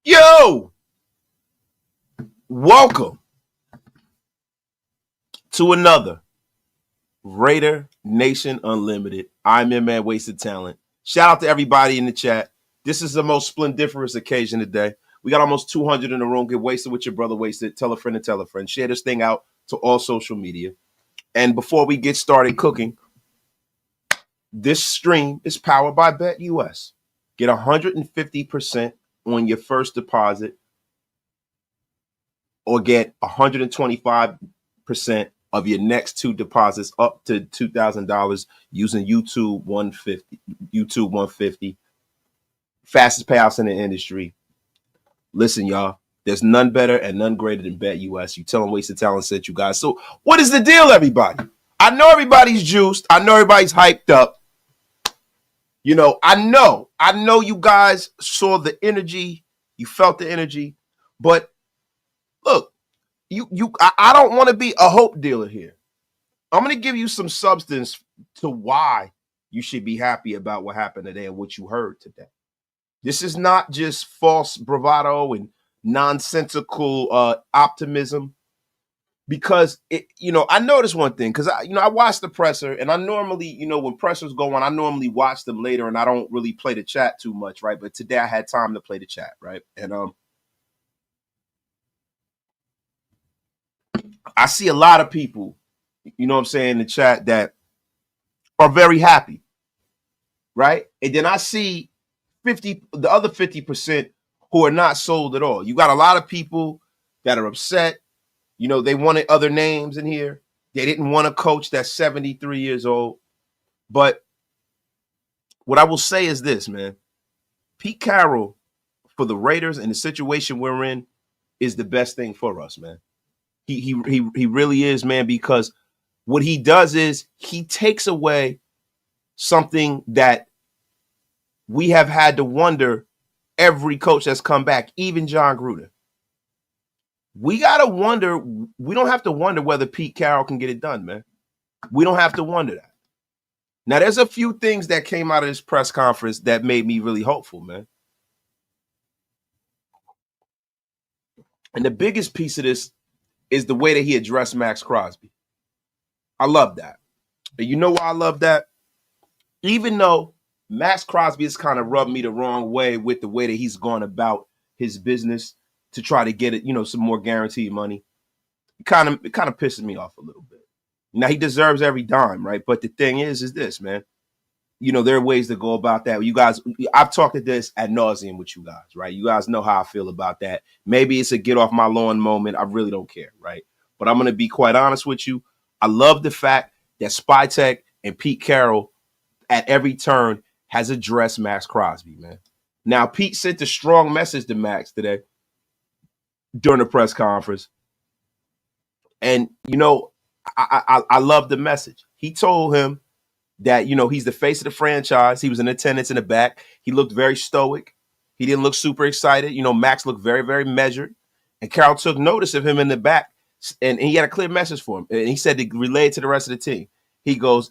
Yo, welcome to another Raider Nation Unlimited. I'm your man, Wasted Talent. Shout out to everybody in the chat. This is the most splendiferous occasion today. We got almost 200 in the room. Get wasted with your brother, Wasted. Tell a friend and tell a friend. Share this thing out to all social media. And before we get started cooking, this stream is powered by BetUS. Get 150% on your first deposit or get 125% of your next two deposits up to $2,000 using YouTube 150. Fastest payouts in the industry. Listen, y'all, there's none better and none greater than BetUS. You tell them Wasted Talent sent you guys. So what is the deal, everybody? I know everybody's juiced. I know everybody's hyped up. You know, I know you guys saw the energy. You felt the energy. But look, I don't want to be a hope dealer here. I'm going to give you some substance to why you should be happy about what happened today and what you heard today. This is not just false bravado and nonsensical optimism. Because I noticed one thing because I watched the presser and I normally, when pressers go on, I normally watch them later and I don't really play the chat too much, right? But today I had time to play the chat, right? And I see a lot of people, in the chat that are very happy, right? And then I see the other 50% who are not sold at all. You got a lot of people that are upset. They wanted other names in here. They didn't want a coach that's 73 years old. But what I will say is this, man. Pete Carroll, for the Raiders and the situation we're in, is the best thing for us, man. He really is, man, because what he does is he takes away something that we have had to wonder every coach that's come back, even John Gruden. We got to wonder. We don't have to wonder whether Pete Carroll can get it done, man. We don't have to wonder that. Now, there's a few things that came out of this press conference that made me really hopeful, man. And the biggest piece of this is the way that he addressed Maxx Crosby. I love that. And you know why I love that? Even though Maxx Crosby has kind of rubbed me the wrong way with the way that he's gone about his business to try to get it, some more guaranteed money. It kind of pisses me off a little bit. Now he deserves every dime, right? But the thing is this, man. There are ways to go about that. You guys, I've talked to this ad nauseum with you guys, right? You guys know how I feel about that. Maybe it's a get off my lawn moment. I really don't care, right? But I'm going to be quite honest with you. I love the fact that Spytek and Pete Carroll at every turn has addressed Maxx Crosby, man. Now, Pete sent a strong message to Max today during the press conference. And, I love the message. He told him that, he's the face of the franchise. He was in attendance in the back. He looked very stoic. He didn't look super excited. Max looked very, very measured. And Carroll took notice of him in the back. And he had a clear message for him. And he said to relay it to the rest of the team. He goes,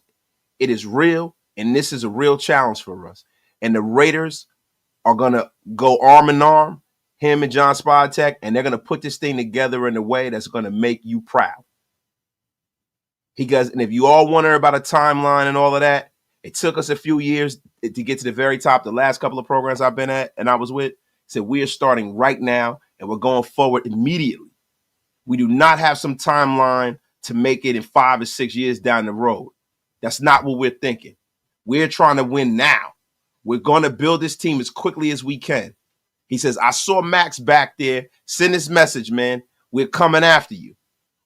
it is real. And this is a real challenge for us. And the Raiders are going to go arm in arm, him and John Spytek, and they're going to put this thing together in a way that's going to make you proud. He goes, and if you all wonder about a timeline and all of that, it took us a few years to get to the very top. The last couple of programs I've been at and I was with said we are starting right now and we're going forward immediately. We do not have some timeline to make it in 5 or 6 years down the road. That's not what we're thinking. We're trying to win now. We're going to build this team as quickly as we can. He says, I saw Maxx back there. Send this message, man. We're coming after you.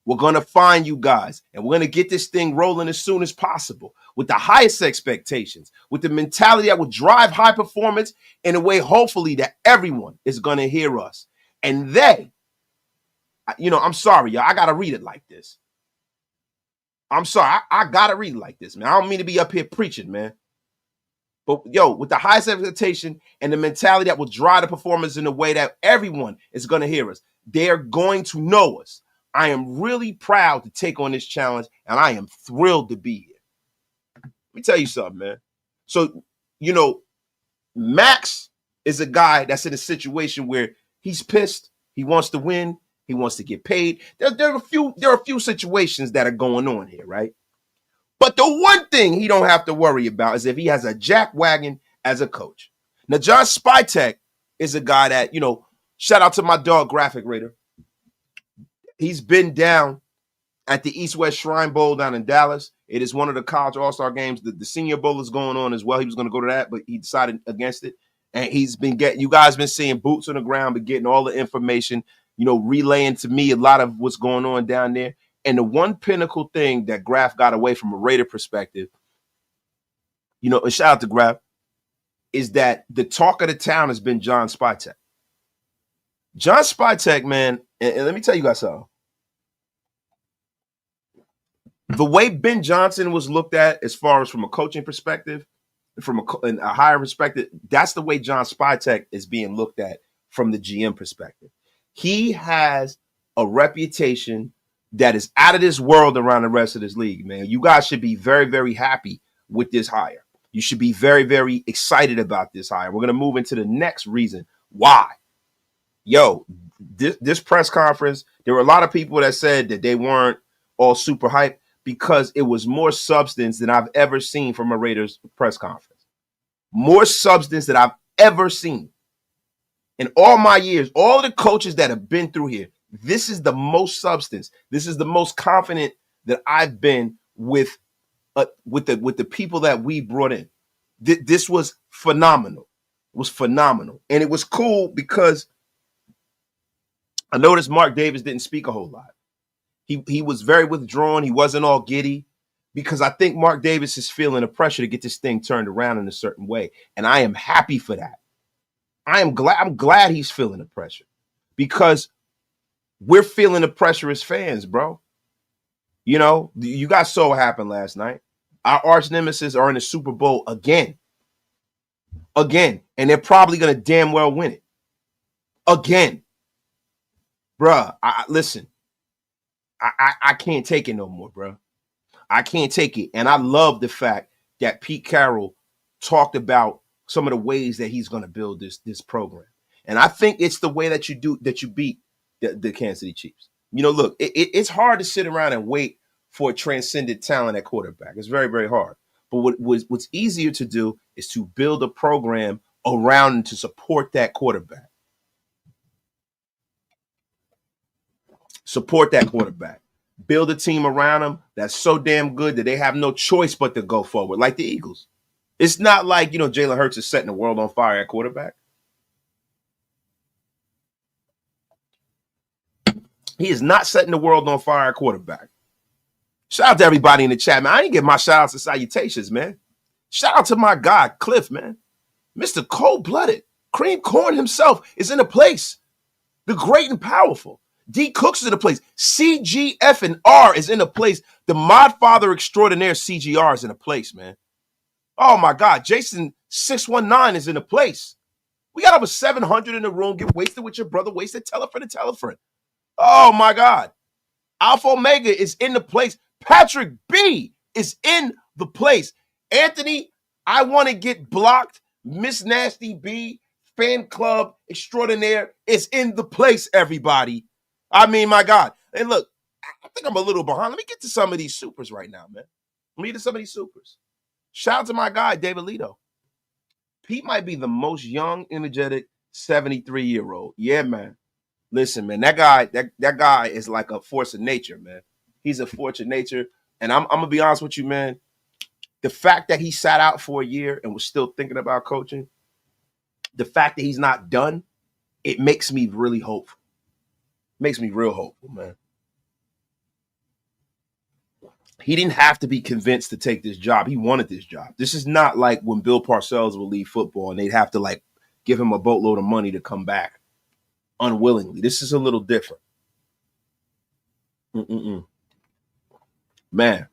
We're going to find you guys, and we're going to get this thing rolling as soon as possible with the highest expectations, with the mentality that will drive high performance in a way, hopefully, that everyone is going to hear us. And I'm sorry, y'all. I got to read it like this. I'm sorry. I got to read it like this, man. I don't mean to be up here preaching, man. But, with the highest expectation and the mentality that will drive the performance in a way that everyone is going to hear us, they're going to know us. I am really proud to take on this challenge, and I am thrilled to be here. Let me tell you something, man. So, Maxx is a guy that's in a situation where he's pissed. He wants to win. He wants to get paid. There are a few situations that are going on here, right? But the one thing he don't have to worry about is if he has a jackwagon as a coach. Now, John Spytek is a guy that, shout out to my dog, Graphic Raider. He's been down at the East-West Shrine Bowl down in Dallas. It is one of the college all-star games. The Senior Bowl is going on as well. He was going to go to that, but he decided against it. And he's been you guys been seeing boots on the ground, but getting all the information, relaying to me a lot of what's going on down there. And the one pinnacle thing that Graf got away from a Raider perspective, and shout out to Graf, is that the talk of the town has been John Spytek. John Spytek, man, and let me tell you guys something. The way Ben Johnson was looked at as far as from a coaching perspective, from a higher perspective, that's the way John Spytek is being looked at from the GM perspective. He has a reputation that is out of this world around the rest of this league, man. You guys should be very, very happy with this hire. You should be very, very excited about this hire. We're going to move into the next reason why. This press conference, there were a lot of people that said that they weren't all super hyped because it was more substance than I've ever seen from a Raiders press conference. More substance than I've ever seen. In all my years, all the coaches that have been through here, this is the most substance. This is the most confident that I've been with the people that we brought in. This was phenomenal. It was phenomenal. And it was cool because I noticed Mark Davis didn't speak a whole lot. He was very withdrawn. He wasn't all giddy because I think Mark Davis is feeling the pressure to get this thing turned around in a certain way. And I am happy for that. I'm glad he's feeling the pressure because we're feeling the pressure as fans, bro. You guys saw what happened last night. Our arch nemesis are in the Super Bowl again. And they're probably going to damn well win it. Again. Bruh, listen. I can't take it no more, bro. I can't take it. And I love the fact that Pete Carroll talked about some of the ways that he's going to build this program. And I think it's the way that you beat the Kansas City Chiefs. Look, it's hard to sit around and wait for a transcendent talent at quarterback. It's very, very hard. But what's easier to do is to build a program around and to support that quarterback. Support that quarterback. Build a team around him that's so damn good that they have no choice but to go forward, like the Eagles. It's not like, Jalen Hurts is setting the world on fire at quarterback. He is not setting the world on fire at quarterback. Shout out to everybody in the chat, man. I didn't get my shout outs and salutations, man. Shout out to my guy, Cliff, man. Mr. Cold-Blooded. Cream Corn himself is in the place. The great and powerful. D. Cooks is in the place. CGF and R is in the place. The Mod Father Extraordinaire CGR is in the place, man. Oh, my God. Jason 619 is in the place. We got over 700 in the room. Get wasted with your brother. Wasted. Tell a friend to tell a friend. Oh, my God. Alpha Omega is in the place. Patrick B is in the place. Anthony, I want to get blocked. Miss Nasty B, Fan Club Extraordinaire is in the place, everybody. I mean, my God. And look, I think I'm a little behind. Let me get to some of these supers right now, man. Let me get to some of these supers. Shout out to my guy, David Lito. Pete might be the most young, energetic 73-year-old. Yeah, man. Listen, man, that guy is like a force of nature, man. He's a fortunate nature. And I'm going to be honest with you, man. The fact that he sat out for a year and was still thinking about coaching, the fact that he's not done, it makes me really hopeful. Makes me real hopeful, man. He didn't have to be convinced to take this job. He wanted this job. This is not like when Bill Parcells would leave football and they'd have to like give him a boatload of money to come back unwillingly. This is a little different. Man,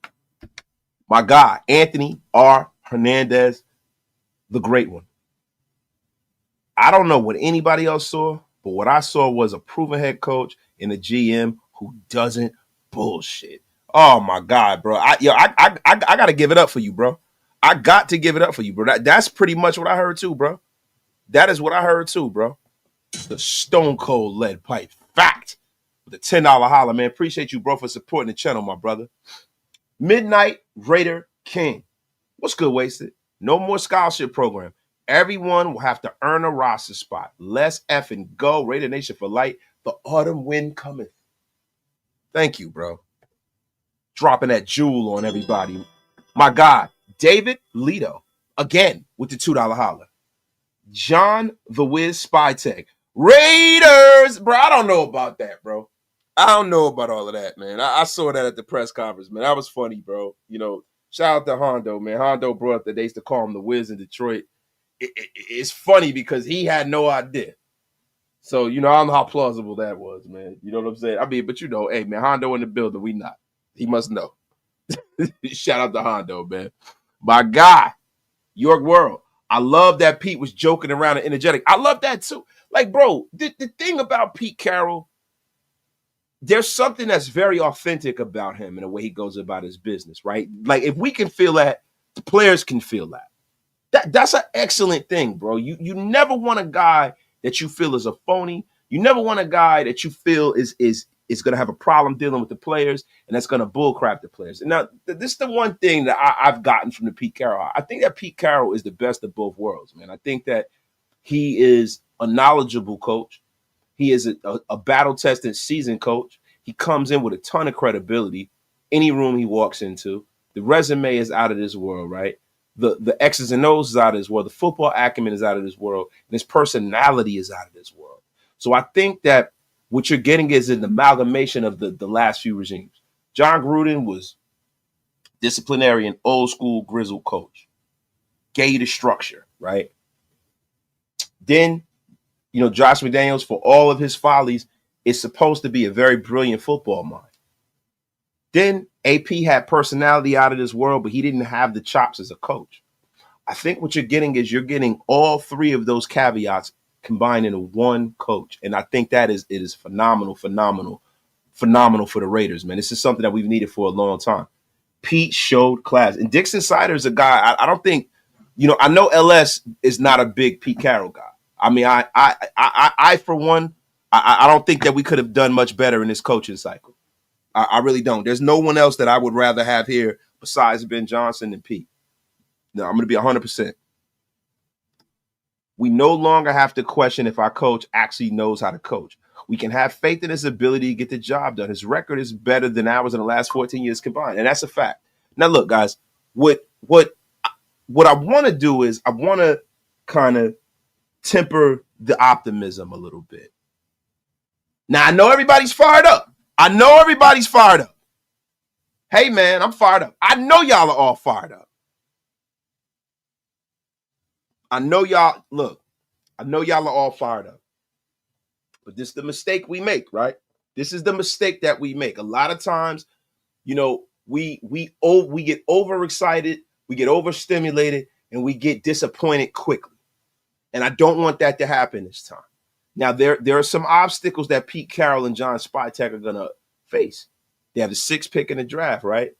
my guy, Anthony R. Hernandez, the great one. I don't know what anybody else saw, but what I saw was a proven head coach and a GM who doesn't bullshit. Oh my God, bro. I gotta give it up for you, bro. I got to give it up for you, bro. That's pretty much what I heard too, bro. That is what I heard too, bro. The Stone Cold Lead Pipe. Fact. The $10 holler, man. Appreciate you, bro, for supporting the channel, my brother. Midnight Raider King. What's good, Wasted? No more scholarship program. Everyone will have to earn a roster spot. Let's effing go. Raider Nation for light. The autumn wind cometh. Thank you, bro. Dropping that jewel on everybody. My God, David Leto, again, with the $2 holler. John the Wiz Spytek. Raiders! Bro, I don't know about that, bro. I don't know about all of that, man. I saw that at the press conference, man. That was funny, bro. You know, shout out to Hondo, man. Hondo brought up that they used to call him the Wiz in Detroit. It's funny because he had no idea. So, you know, I don't know how plausible that was, man. You know what I'm saying? I mean, but you know, hey, man, Hondo in the building, we not. He must know. Shout out to Hondo, man. My guy, York World. I love that Pete was joking around and energetic. I love that too. Like, bro, the thing about Pete Carroll, there's something that's very authentic about him and the way he goes about his business, right? Like, if we can feel that, the players can feel that. That's an excellent thing, bro. You never want a guy that you feel is a phony. You never want a guy that you feel is going to have a problem dealing with the players and that's going to bullcrap the players. And now, this is the one thing that I've gotten from the Pete Carroll. I think that Pete Carroll is the best of both worlds, man. I think that he is a knowledgeable coach. He is a battle-tested, seasoned coach. He comes in with a ton of credibility. Any room he walks into, the resume is out of this world, right? The X's and O's is out of this world. The football acumen is out of this world. And his personality is out of this world. So I think that what you're getting is an amalgamation of the last few regimes. John Gruden was disciplinarian, old school grizzled coach. Gave you the structure, right? Then, you know, Josh McDaniels, for all of his follies, is supposed to be a very brilliant football mind. Then AP had personality out of this world, but he didn't have the chops as a coach. I think what you're getting is you're getting all three of those caveats combined into one coach. And I think it is phenomenal for the Raiders, man. This is something that we've needed for a long time. Pete showed class. And Dixon Sider is a guy, I don't think, you know, I know LS is not a big Pete Carroll guy. I mean, I for one, I don't think that we could have done much better in this coaching cycle. I really don't. There's no one else that I would rather have here besides Ben Johnson and Pete. No, I'm going to be 100%. We no longer have to question if our coach actually knows how to coach. We can have faith in his ability to get the job done. His record is better than ours in the last 14 years combined, and that's a fact. Now, look, guys, what I want to do is I want to kind of temper the optimism a little bit. Now, I know everybody's fired up. Hey, man, I'm fired up. I know y'all are all fired up. I know y'all are all fired up. But this is the mistake we make, right? This is the mistake that we make. A lot of times, you know, we get overexcited, we get overstimulated, and we get disappointed quickly. And I don't want that to happen this time. Now, there are some obstacles that Pete Carroll and John Spytek are going to face. They have the 6th pick in the draft, right?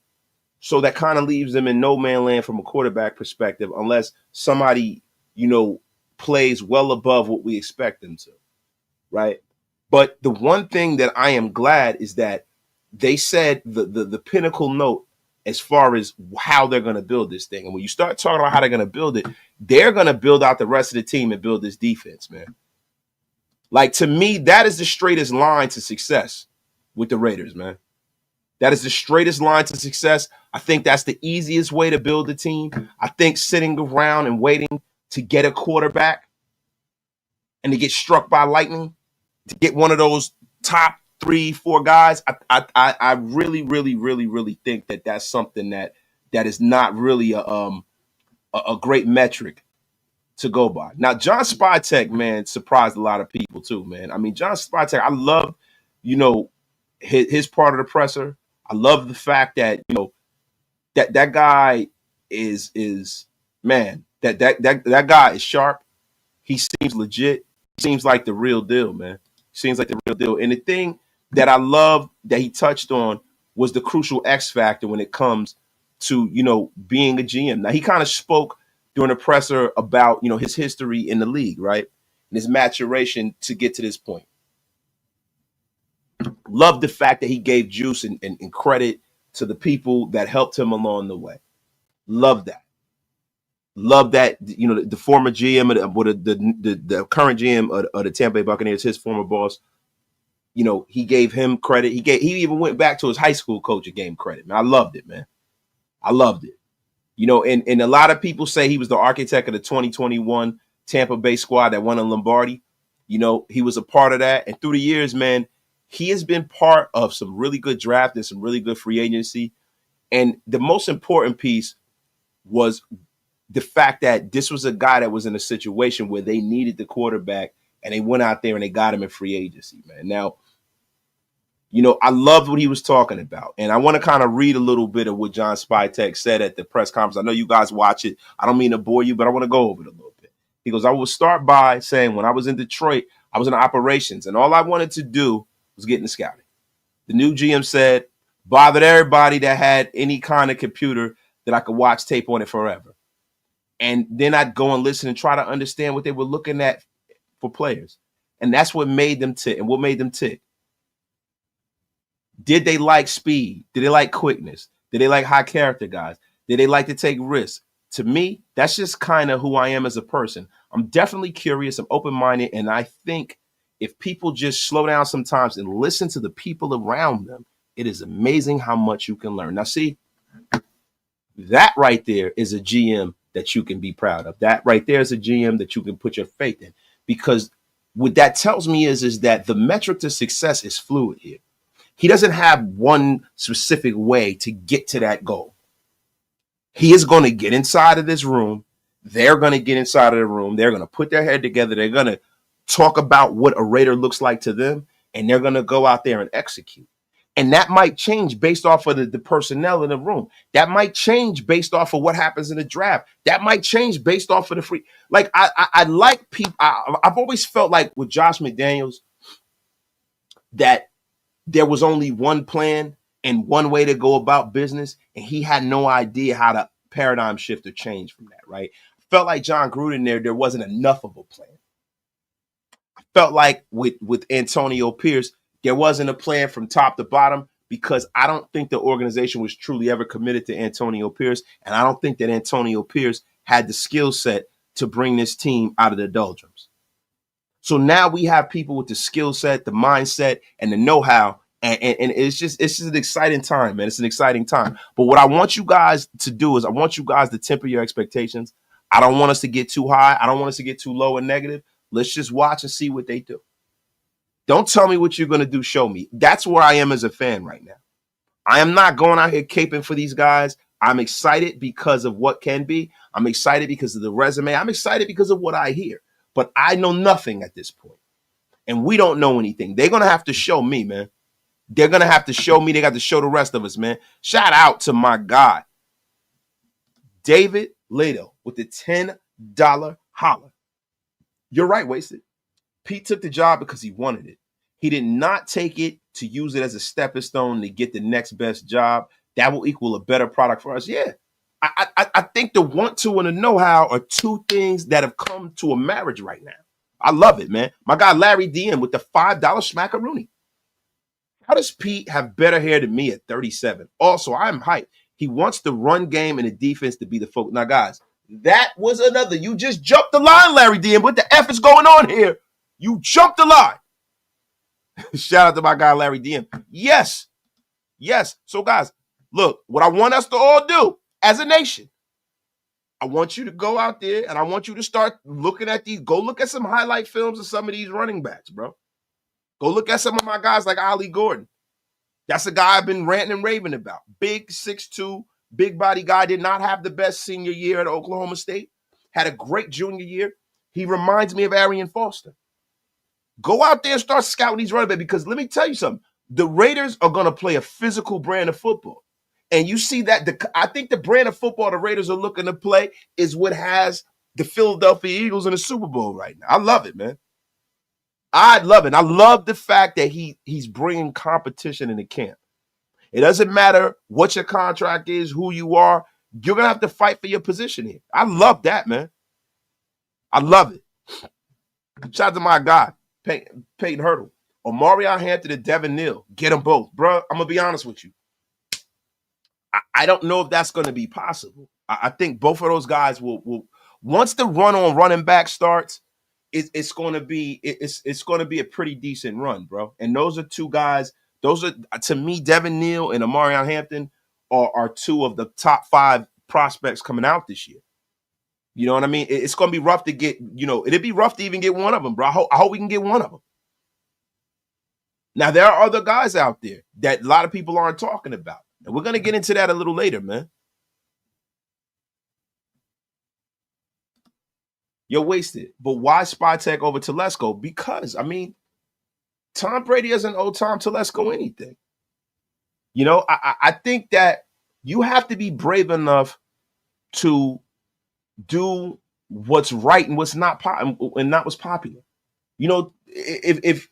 So that kind of leaves them in no man land from a quarterback perspective unless somebody, you know, plays well above what we expect them to, right? But the one thing that I am glad is that they said the pinnacle note as far as how they're going to build this thing. And when you start talking about how they're going to build it, they're going to build out the rest of the team and build this defense, man. Like, to me, that is the straightest line to success with the Raiders, man. That is the straightest line to success. I think that's the easiest way to build a team. I think sitting around and waiting to get a quarterback and to get struck by lightning, to get one of those top 3-4 guys, I really, really, really, really think that that's something that is not really a great metric to go by. Now, John Spytek, man, surprised a lot of people too, man. I mean, John Spytek, I love, his part of the presser. I love the fact that, that guy is man, that guy is sharp. He seems legit. He seems like the real deal, man. Seems like the real deal. And the thing that I love that he touched on was the crucial X factor when it comes to, being a GM. Now, he kind of spoke during the presser about, his history in the league, right? And his maturation to get to this point. Love the fact that he gave juice and credit to the people that helped him along the way. Love that. Love that, the former GM the current GM of the Tampa Bay Buccaneers, his former boss, he gave him credit. He even went back to his high school coach and gave him credit. Man, I loved it, man. I loved it. And a lot of people say he was the architect of the 2021 Tampa Bay squad that won a Lombardi. He was a part of that. And through the years, man, he has been part of some really good draft and some really good free agency. And the most important piece was the fact that this was a guy that was in a situation where they needed the quarterback and they went out there and they got him in free agency, man. Now, I loved what he was talking about. And I want to kind of read a little bit of what John Spytek said at the press conference. I know you guys watch it. I don't mean to bore you, but I want to go over it a little bit. He goes, I will start by saying when I was in Detroit, I was in operations and all I wanted to do was get into scouting. The new GM said, bothered everybody that had any kind of computer that I could watch tape on it forever. And then I'd go and listen and try to understand what they were looking at for players. And that's what made them tick. And what made them tick? Did they like speed? Did they like quickness? Did they like high character guys? Did they like to take risks? To me, that's just kind of who I am as a person. I'm definitely curious. I'm open-minded. And I think if people just slow down sometimes and listen to the people around them, it is amazing how much you can learn. Now, see, that right there is a GM that you can be proud of. That right there is a GM that you can put your faith in. Because what that tells me is that the metric to success is fluid here. He doesn't have one specific way to get to that goal. He is going to get inside of this room. They're going to get inside of the room. They're going to put their head together. They're going to talk about what a Raider looks like to them, and they're going to go out there and execute. And that might change based off of the personnel in the room. That might change based off of what happens in the draft. That might change based off of the free. Like I like people. I've always felt like with Josh McDaniels that there was only one plan and one way to go about business, and he had no idea how to paradigm shift or change from that. Right? Felt like John Gruden there wasn't enough of a plan. I felt like with Antonio Pierce, there wasn't a plan from top to bottom because I don't think the organization was truly ever committed to Antonio Pierce. And I don't think that Antonio Pierce had the skill set to bring this team out of the doldrums. So now we have people with the skill set, the mindset, and the know-how. And it's just an exciting time, man. It's an exciting time. But what I want you guys to do is I want you guys to temper your expectations. I don't want us to get too high. I don't want us to get too low and negative. Let's just watch and see what they do. Don't tell me what you're going to do. Show me. That's where I am as a fan right now. I am not going out here caping for these guys. I'm excited because of what can be. I'm excited because of the resume. I'm excited because of what I hear. But I know nothing at this point. And we don't know anything. They're going to have to show me, man. They're going to have to show me. They got to show the rest of us, man. Shout out to my guy, David Lato, with the $10 holler. You're right, Wasted. Pete took the job because he wanted it. He did not take it to use it as a stepping stone to get the next best job. That will equal a better product for us. Yeah. I think the want to and the know-how are two things that have come to a marriage right now. I love it, man. My guy Larry DM with the $5 smackaroonie. How does Pete have better hair than me at 37? Also, I'm hyped. He wants the run game and the defense to be the focus. Now, guys, that was another. You just jumped the line, Larry DM. What the F is going on here? You jumped the line. Shout out to my guy, Larry DM. Yes, Yes. So, guys, look, what I want us to all do as a nation, I want you to go out there and I want you to start looking at these. Go look at some highlight films of some of these running backs, bro. Go look at some of my guys like Ollie Gordon. That's a guy I've been ranting and raving about. Big 6'2", big body guy. Did not have the best senior year at Oklahoma State. Had a great junior year. He reminds me of Arian Foster. Go out there and start scouting these running backs because let me tell you something. The Raiders are going to play a physical brand of football. And you see that I think the brand of football the Raiders are looking to play is what has the Philadelphia Eagles in the Super Bowl right now. I love it, man. I love it. I love the fact that he's bringing competition in the camp. It doesn't matter what your contract is, who you are. You're going to have to fight for your position here. I love that, man. I love it. Shout out to my guy, Peyton Hurdle. Omarion Hampton and Devin Neal. Get them both. Bro, I'm going to be honest with you. I don't know if that's going to be possible. I think both of those guys will once the run on running back starts, it's going to be a pretty decent run, bro. And those are two guys. Those are, to me, Devin Neal and Omarion Hampton are two of the top 5 prospects coming out this year. You know what I mean? It's going to be rough to get, it'd be rough to even get one of them, bro. I hope we can get one of them. Now, there are other guys out there that a lot of people aren't talking about. And we're going to get into that a little later, man. You're wasted. But why Spytek over Telesco? Because, Tom Brady doesn't owe Tom Telesco anything. I think that you have to be brave enough to do what's right and what's not and not what's popular. If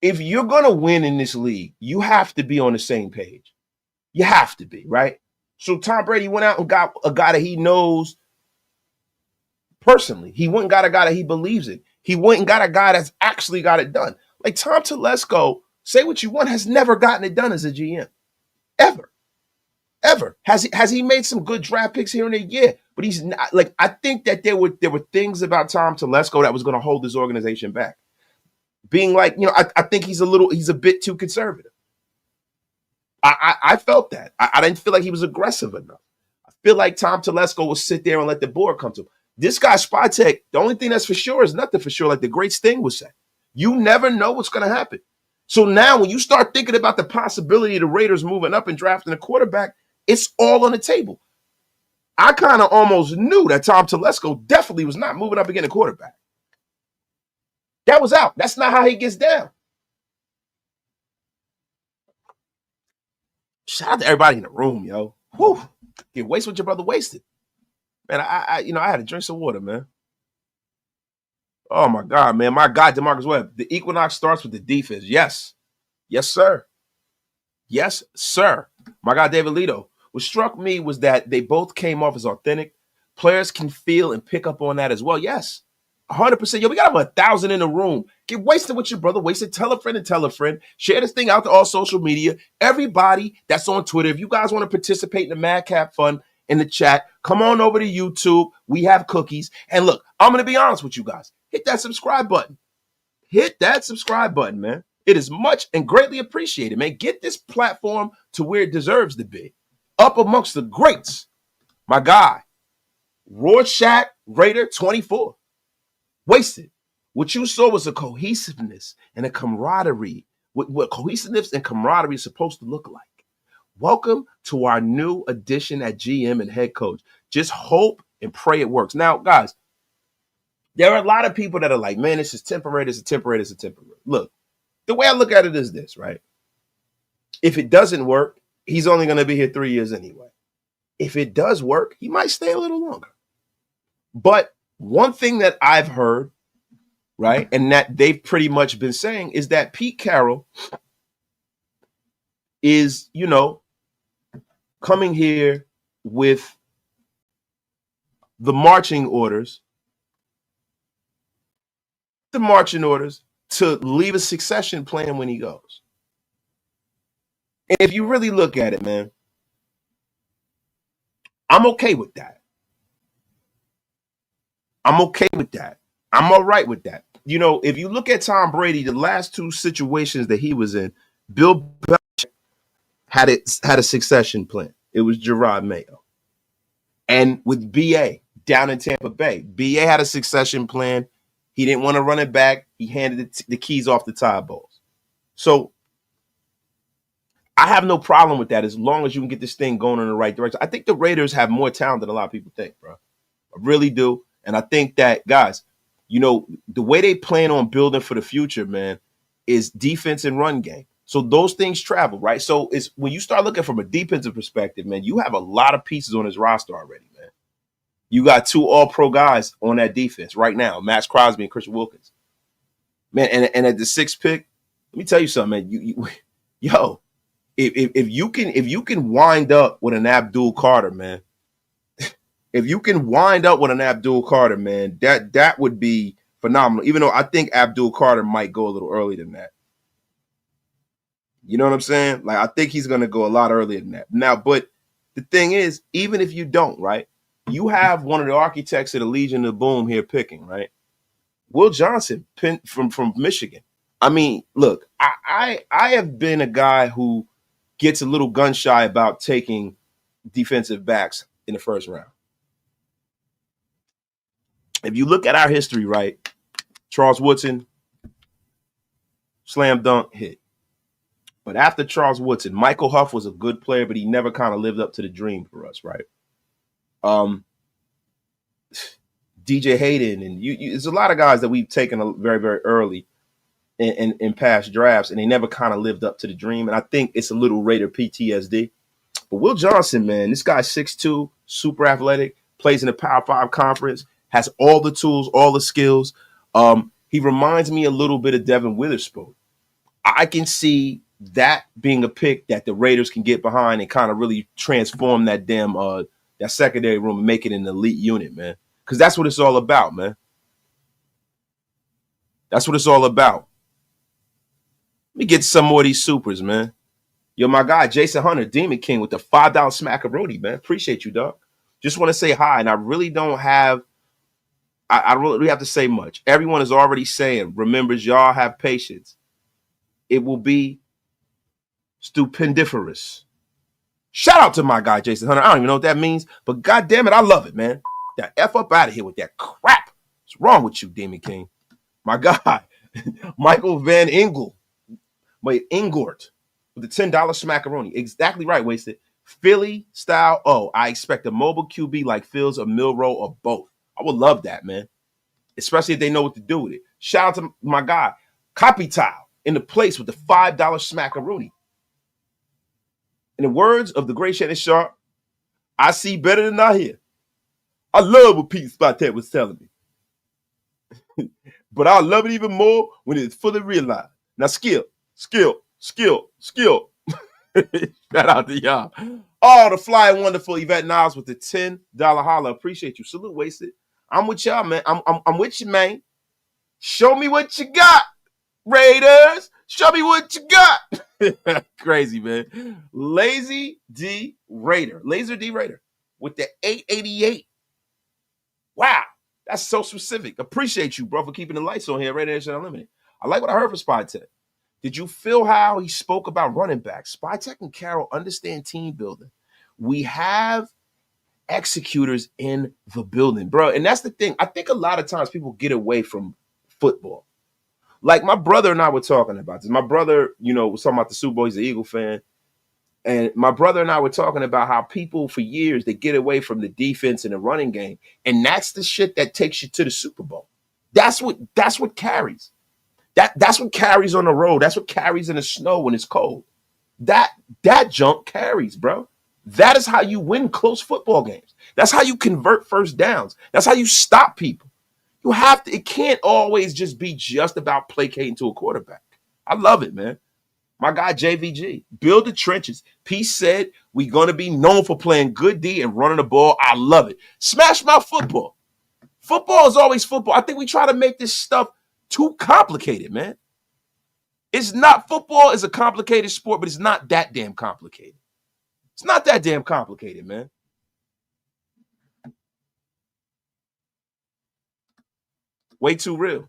you're going to win in this league, you have to be on the same page. You have to be, right? So Tom Brady went out and got a guy that he knows personally. He went and got a guy that he believes in. He went and got a guy that's actually got it done. Like Tom Telesco, say what you want, has never gotten it done as a GM. Ever. Has he made some good draft picks here and there? Yeah. But he's not, like, I think that there were things about Tom Telesco that was going to hold this organization back. Being like, I think he's a bit too conservative. I felt that. I didn't feel like he was aggressive enough. I feel like Tom Telesco will sit there and let the board come to him. This guy, Spytek, the only thing that's for sure is nothing for sure, like the great Sting would say. You never know what's going to happen. So now when you start thinking about the possibility of the Raiders moving up and drafting a quarterback, it's all on the table. I kind of almost knew that Tom Telesco definitely was not moving up against a quarterback. That was out. That's not how he gets down. Shout out to everybody in the room, yo. Whew. Get wasted what your brother wasted. Man, I had to drink some water, man. Oh, my God, man. My guy, DeMarcus Webb. The equinox starts with the defense. Yes. Yes, sir. Yes, sir. My guy, David Lito. What struck me was that they both came off as authentic. Players can feel and pick up on that as well. Yes. 100%. Yo, we got over 1,000 in the room. Get wasted with your brother. Wasted. Tell a friend and tell a friend. Share this thing out to all social media. Everybody that's on Twitter, if you guys want to participate in the Madcap Fund in the chat, come on over to YouTube. We have cookies. And look, I'm going to be honest with you guys. Hit that subscribe button. Hit that subscribe button, man. It is much and greatly appreciated, man. Get this platform to where it deserves to be. Up amongst the greats. My guy, Rorschach Raider 24. Wasted. What you saw was a cohesiveness and a camaraderie. What cohesiveness and camaraderie is supposed to look like. Welcome to our new addition at GM and head coach. Just hope and pray it works. Now, guys, there are a lot of people that are like, man, this is temporary, this is temporary, this is temporary. Look, the way I look at it is this, right? If it doesn't work, he's only going to be here 3 years anyway. If it does work, he might stay a little longer. But one thing that I've heard, right, and that they've pretty much been saying is that Pete Carroll is, coming here with the marching orders to leave a succession plan when he goes. And if you really look at it, man, I'm okay with that. I'm okay with that. I'm all right with that. If you look at Tom Brady, the last two situations that he was in, Bill Belichick had a succession plan. It was Gerard Mayo. And with BA down in Tampa Bay, BA had a succession plan. He didn't want to run it back. He handed the keys off to Todd Bowles. So I have no problem with that as long as you can get this thing going in the right direction. I think the Raiders have more talent than a lot of people think, bro. I really do. And I think that, guys, you know, the way they plan on building for the future, man, is defense and run game. So those things travel, right? So it's when you start looking from a defensive perspective, man, you have a lot of pieces on this roster already, man. You got 2 all-pro guys on that defense right now, Maxx Crosby and Christian Wilkins. Man, and at the 6th pick, let me tell you something, man. Yo, if you can wind up with an Abdul Carter, man, if you can wind up with an Abdul Carter, man, that would be phenomenal. Even though I think Abdul Carter might go a little earlier than that. You know what I'm saying? Like, I think he's going to go a lot earlier than that. Now, but the thing is, even if you don't, right, you have one of the architects of the Legion of Boom here picking, right? Will Johnson from Michigan. I mean, look, I have been a guy who gets a little gun shy about taking defensive backs in the first round. If you look at our history, right, Charles Woodson, slam dunk hit. But after Charles Woodson, Michael Huff was a good player, but he never kind of lived up to the dream for us, right? DJ Hayden, and there's a lot of guys that we've taken very, very early in past drafts, and they never kind of lived up to the dream. And I think it's a little Raider PTSD. But Will Johnson, man, this guy's 6'2", super athletic, plays in the Power 5 conference, has all the tools, all the skills. He reminds me a little bit of Devin Witherspoon. I can see that being a pick that the Raiders can get behind and kind of really transform that damn that secondary room and make it an elite unit, man. Because that's what it's all about, man. That's what it's all about. Let me get some more of these supers, man. Yo, my guy, Jason Hunter, Demon King with the $5 smackaroonie, man. Appreciate you, dog. Just want to say hi, and I really don't have I don't really have to say much. Everyone is already saying, remembers y'all have patience. It will be stupendiferous. Shout out to my guy, Jason Hunter. I don't even know what that means, but God damn it, I love it, man. That F up out of here with that crap. What's wrong with you, Demon King? My guy, Michael Van Ingort with the $10 smackaroonie. Exactly right, Wasted. Philly style. Oh, I expect a mobile QB like Fields or Milroe or both. I would love that, man. Especially if they know what to do with it. Shout out to my guy, Copy Tile, in the place with the $5 smackaroonie. In the words of the great Shannon Sharp, I see better than I hear. I love what Pete Spytek was telling me. But I love it even more when it's fully realized. Now, skill. Shout out to y'all. Oh, the fly and wonderful Yvette Niles with the $10 holla. Appreciate you. Salute, Wasted. I'm with y'all, man. I'm with you, man. Show me what you got, Raiders. Show me what you got. Crazy, man. Laser D Raider with the 888. Wow, that's so specific. Appreciate you, bro, for keeping the lights on here. Raider Nation Unlimited. I like what I heard from Spytek. Did you feel how he spoke about running backs? Spytek and Carroll understand team building. We have executors in the building, bro. And that's the thing. I think a lot of times people get away from football. Like my brother and I were talking about this. My brother, was talking about the Super Bowl. He's an Eagle fan. And my brother and I were talking about how people for years, they get away from the defense and the running game. And that's the shit that takes you to the Super Bowl. That's what carries. That's what carries on the road. That's what carries in the snow when it's cold. That junk carries, bro. That is how you win close football games. That's how you convert first downs. That's how you stop people. You have to. It can't always just be just about placating to a quarterback. I love it, man. My guy, JVG, build the trenches. P said we're going to be known for playing good D and running the ball. I love it. Smash mouth football. Football is always football. I think we try to make this stuff too complicated, man. It's not. Football is a complicated sport, but it's not that damn complicated. It's not that damn complicated, man. Way too real.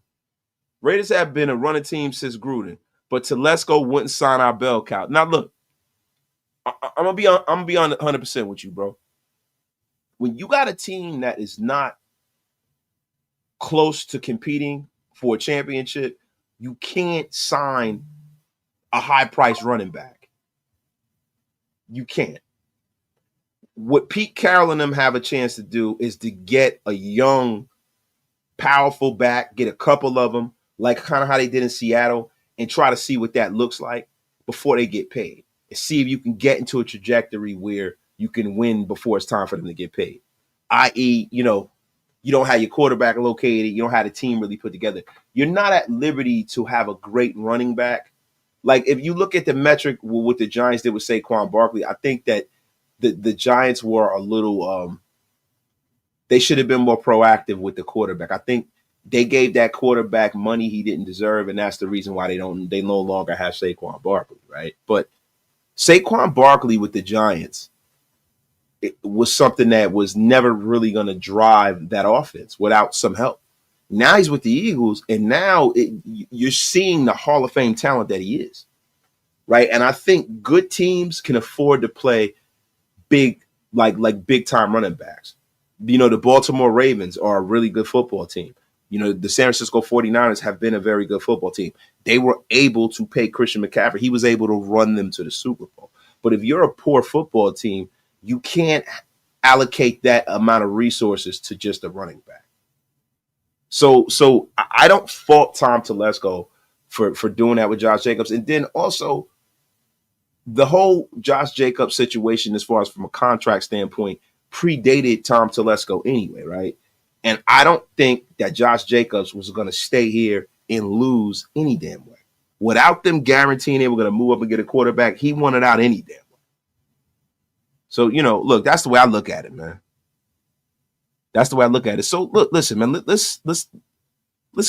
Raiders have been a running team since Gruden, but Telesco wouldn't sign our bell cow. Now, look, I'm gonna be on 100% with you, bro. When you got a team that is not close to competing for a championship, you can't sign a high price running back. You can't. What Pete Carroll and them have a chance to do is to get a young, powerful back, get a couple of them, like kind of how they did in Seattle, and try to see what that looks like before they get paid. And see if you can get into a trajectory where you can win before it's time for them to get paid. I.e., you don't have your quarterback located, you don't have the team really put together. You're not at liberty to have a great running back. Like if you look at the metric what the Giants did with Saquon Barkley, I think that the Giants were a little they should have been more proactive with the quarterback. I think they gave that quarterback money he didn't deserve, and that's the reason why they no longer have Saquon Barkley, right? But Saquon Barkley with the Giants, it was something that was never really going to drive that offense without some help. Now he's with the Eagles, and now you're seeing the Hall of Fame talent that he is, right? And I think good teams can afford to play big, like big time running backs. The Baltimore Ravens are a really good football team. The San Francisco 49ers have been a very good football team. They were able to pay Christian McCaffrey. He was able to run them to the Super Bowl. But if you're a poor football team, you can't allocate that amount of resources to just a running back. So I don't fault Tom Telesco for doing that with Josh Jacobs. And then also the whole Josh Jacobs situation, as far as from a contract standpoint, predated Tom Telesco anyway, right? And I don't think that Josh Jacobs was going to stay here and lose any damn way. Without them guaranteeing they were going to move up and get a quarterback, he wanted out any damn way. So, look, that's the way I look at it, man. That's the way I look at it. So, look, listen, man, let's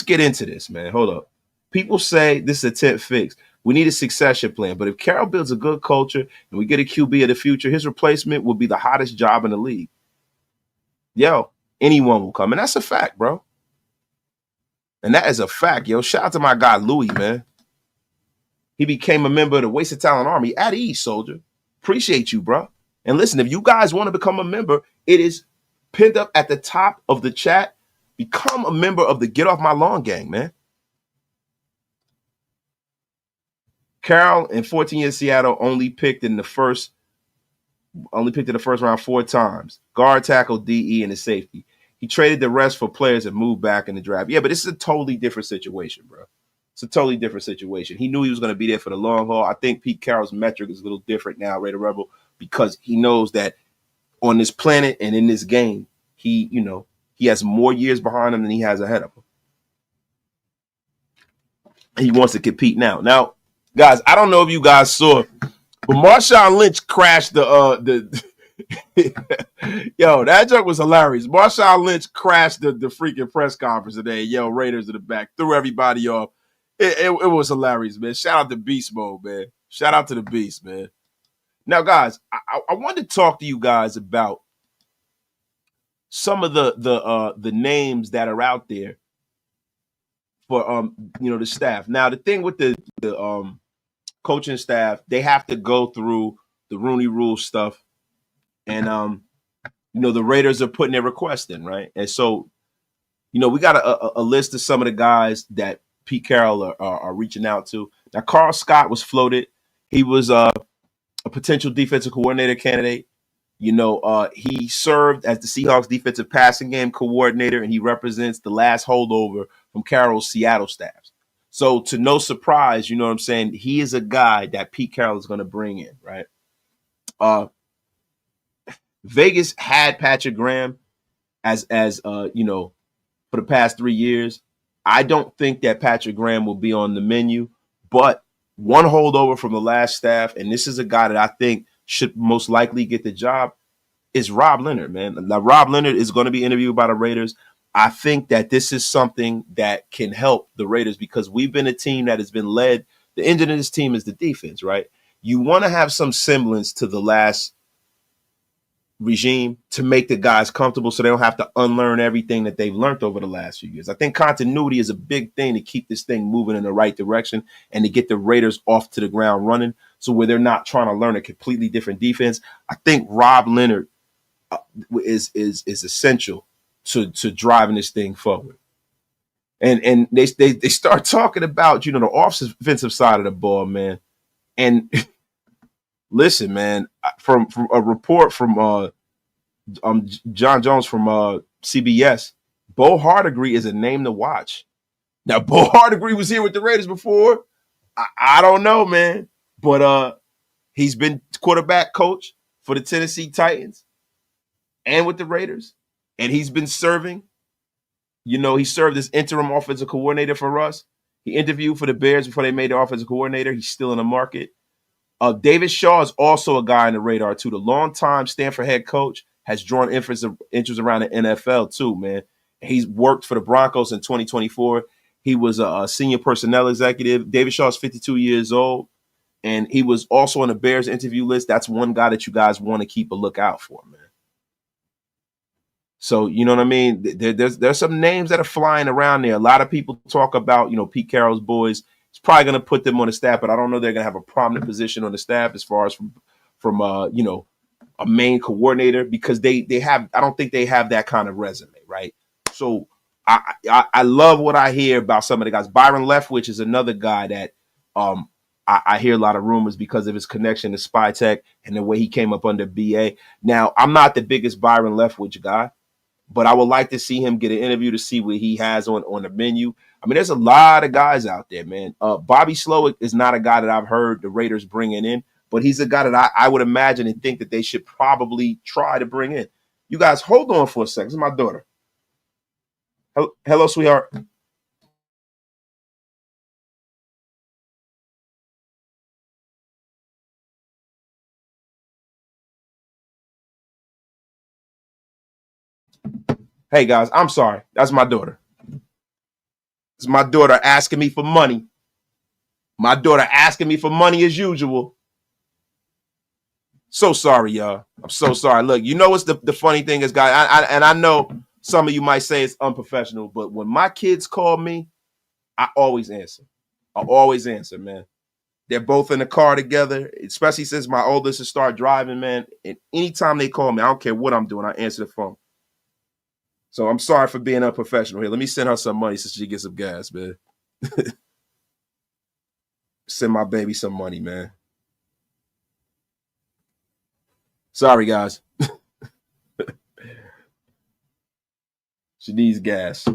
get into this, man. Hold up. People say this is a tent fix. We need a succession plan. But if Carroll builds a good culture and we get a QB of the future, his replacement will be the hottest job in the league. Yo, anyone will come. And that's a fact, bro. And that is a fact, yo. Shout out to my guy, Louis, man. He became a member of the Wasted Talent Army at ease, soldier. Appreciate you, bro. And listen, if you guys want to become a member, it is pinned up at the top of the chat. Become a member of the Get Off My Lawn gang, man. Carroll in 14 years Seattle only picked in the first round 4 times. Guard, tackle, DE, and the safety. He traded the rest for players and moved back in the draft. Yeah, but this is a totally different situation, bro. It's a totally different situation. He knew he was going to be there for the long haul. I think Pete Carroll's metric is a little different now, Raider Rebel, because he knows that on this planet and in this game, he has more years behind him than he has ahead of him. He wants to compete now. Now, guys, I don't know if you guys saw, but Marshawn Lynch crashed the yo, that joke was hilarious. Marshawn Lynch crashed the freaking press conference today. Yo, Raiders in the back, threw everybody off. It was hilarious, man. Shout out to Beast Mode, man. Shout out to the Beast, man. Now, guys, I wanted to talk to you guys about some of the names that are out there for the staff. Now, the thing with the coaching staff, they have to go through the Rooney Rule stuff, and the Raiders are putting their request in, right? And so, we got a list of some of the guys that Pete Carroll are reaching out to. Now, Carl Scott was floated. He was a potential defensive coordinator candidate. He served as the Seahawks defensive passing game coordinator, and he represents the last holdover from Carroll's Seattle staffs. So to no surprise, you know what I'm saying, he is a guy that Pete Carroll is going to bring in, right? Vegas had Patrick Graham as for the past 3 years. I don't think that Patrick Graham will be on the menu, but one holdover from the last staff, and this is a guy that I think should most likely get the job, is Rob Leonard, man. Now, Rob Leonard is going to be interviewed by the Raiders. I think that this is something that can help the Raiders because we've been a team that has been led. The engine of this team is the defense, right? You want to have some semblance to the last regime to make the guys comfortable so they don't have to unlearn everything that they've learned over the last few years. I think continuity is a big thing to keep this thing moving in the right direction and to get the Raiders off to the ground running, so where they're not trying to learn a completely different defense. I think Rob Leonard is essential to driving this thing forward. And they start talking about, the offensive side of the ball, man. And listen, man, from a report from John Jones from CBS, Bo Hardegree is a name to watch. Now, Bo Hardegree was here with the Raiders before. I don't know, man, but he's been quarterback coach for the Tennessee Titans and with the Raiders, and he's been serving. He served as interim offensive coordinator for us. He interviewed for the Bears before they made the offensive coordinator. He's still in the market. David Shaw is also a guy on the radar, too. The longtime Stanford head coach has drawn interest around the NFL, too, man. He's worked for the Broncos in 2024. He was a senior personnel executive. David Shaw is 52 years old, and he was also on the Bears interview list. That's one guy that you guys want to keep a lookout for, man. So, you know what I mean? There's some names that are flying around there. A lot of people talk about, Pete Carroll's boys. He's probably going to put them on the staff, but I don't know they're going to have a prominent position on the staff as far as from a main coordinator, because they have, I don't think they have that kind of resume, right? So I love what I hear about some of the guys. Byron Leftwich is another guy that I hear a lot of rumors because of his connection to Spytek and the way he came up under BA. Now, I'm not the biggest Byron Leftwich guy, but I would like to see him get an interview to see what he has on the menu. I mean, there's a lot of guys out there, man. Bobby Slowick is not a guy that I've heard the Raiders bringing in, but he's a guy that I would imagine and think that they should probably try to bring in. You guys, hold on for a second. This is my daughter. Hello, sweetheart. Hey, guys, I'm sorry. That's my daughter. It's my daughter asking me for money. My daughter asking me for money as usual. So sorry, y'all. I'm so sorry. Look, what's the funny thing is, guys, I know some of you might say it's unprofessional, but when my kids call me, I always answer. I always answer, man. They're both in the car together, especially since my oldest has started driving, man. And anytime they call me, I don't care what I'm doing, I answer the phone. So I'm sorry for being unprofessional here. Let me send her some money so she gets some gas, man. Send my baby some money, man. Sorry, guys. She needs gas.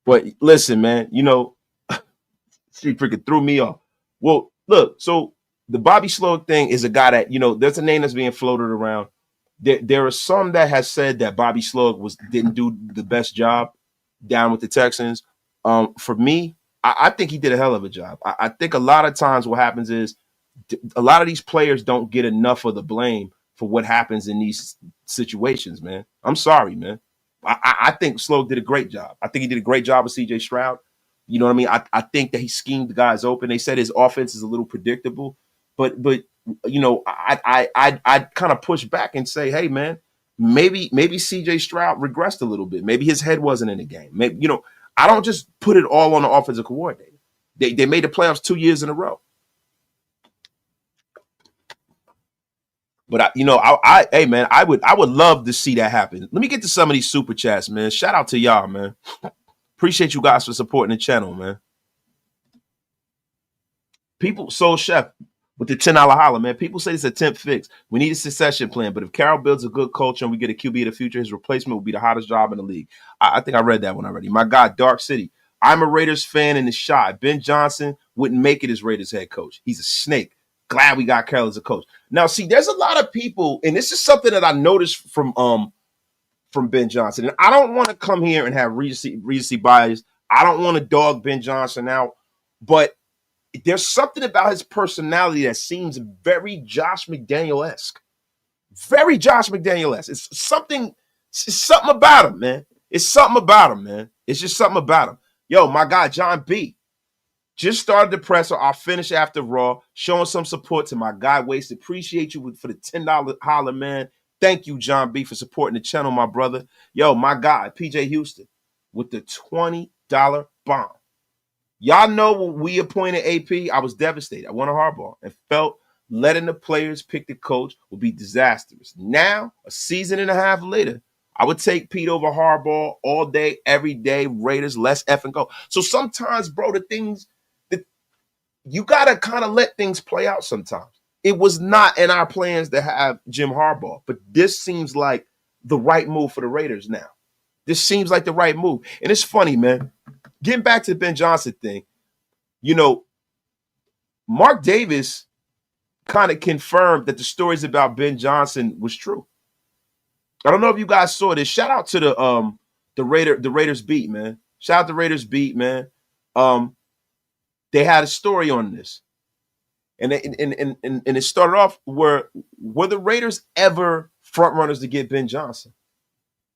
But listen, man, she freaking threw me off. Well, look, so the Bobby Slowick thing is a guy that, there's a name that's being floated around. There are some that has said that Bobby Slowick didn't do the best job down with the Texans. For me, I think he did a hell of a job. I think a lot of times what happens is a lot of these players don't get enough of the blame for what happens in these situations, man. I'm sorry, man. I think Slowick did a great job. I think he did a great job with C.J. Stroud. You know what I mean? I think that he schemed the guys open. They said his offense is a little predictable, but I kind of push back and say, hey, man, maybe C.J. Stroud regressed a little bit. Maybe his head wasn't in the game. Maybe I don't just put it all on the offensive coordinator. They made the playoffs 2 years in a row. But hey, man, I would love to see that happen. Let me get to some of these super chats, man. Shout out to y'all, man. Appreciate you guys for supporting the channel, man. People, Soul Chef with the $10 holler, man. People say it's a temp fix. We need a succession plan, but if Carroll builds a good culture and we get a QB of the future, his replacement will be the hottest job in the league. I think I read that one already. My God, Dark City. I'm a Raiders fan and it's shy. Ben Johnson wouldn't make it as Raiders head coach. He's a snake. Glad we got Carroll as a coach. Now, see, there's a lot of people, and this is something that I noticed from Ben Johnson. And I don't want to come here and have recency bias. I don't want to dog Ben Johnson out, but there's something about his personality that seems very Josh McDaniel-esque. Very Josh McDaniel-esque. It's something about him, man. It's something about him, man. It's just something about him. Yo, my guy, John B. Just started the presser. I'll finish after Raw. Showing some support to my guy, Wasted. Appreciate you for the $10 holler, man. Thank you, John B, for supporting the channel, my brother. Yo, my guy, PJ Houston, with the $20 bomb. Y'all know when we appointed AP, I was devastated. I wanted Harbaugh and felt letting the players pick the coach would be disastrous. Now, a season and a half later, I would take Pete over Harbaugh all day, every day. Raiders, let's effing go. So sometimes, bro, the things that you gotta kind of let things play out sometimes. It was not in our plans to have Jim Harbaugh, but this seems like the right move for the Raiders now. This seems like the right move. And it's funny, man. Getting back to the Ben Johnson thing, you know, Mark Davis kind of confirmed that the stories about Ben Johnson was true. I don't know if you guys saw this. Shout out to the Raiders beat, man. Shout out to Raiders beat, man. They had a story on this. And it started off were the Raiders ever front runners to get Ben Johnson?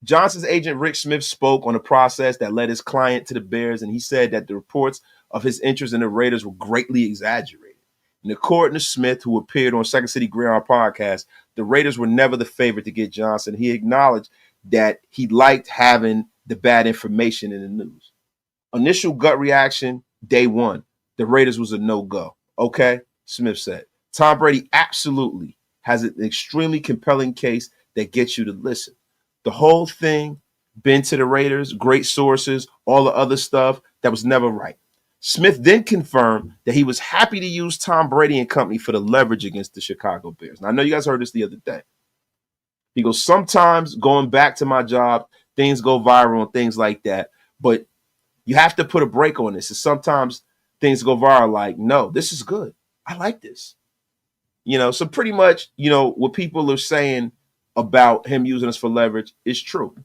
Johnson's agent Rick Smith spoke on a process that led his client to the Bears, and he said that the reports of his interest in the Raiders were greatly exaggerated. And according to Smith, who appeared on Second City Gridiron podcast, the Raiders were never the favorite to get Johnson. He acknowledged that he liked having the bad information in the news. Initial gut reaction, day one, the Raiders was a no-go. Okay, Smith said. Tom Brady absolutely has an extremely compelling case that gets you to listen. The whole thing, been to the Raiders, great sources, all the other stuff, that was never right. Smith then confirmed that he was happy to use Tom Brady and company for the leverage against the Chicago Bears. And I know you guys heard this the other day. He goes, sometimes going back to my job, things go viral and things like that. But you have to put a break on this. And sometimes things go viral like, no, this is good. I like this. You know, so pretty much, you know, what people are saying about him using us for leverage is true.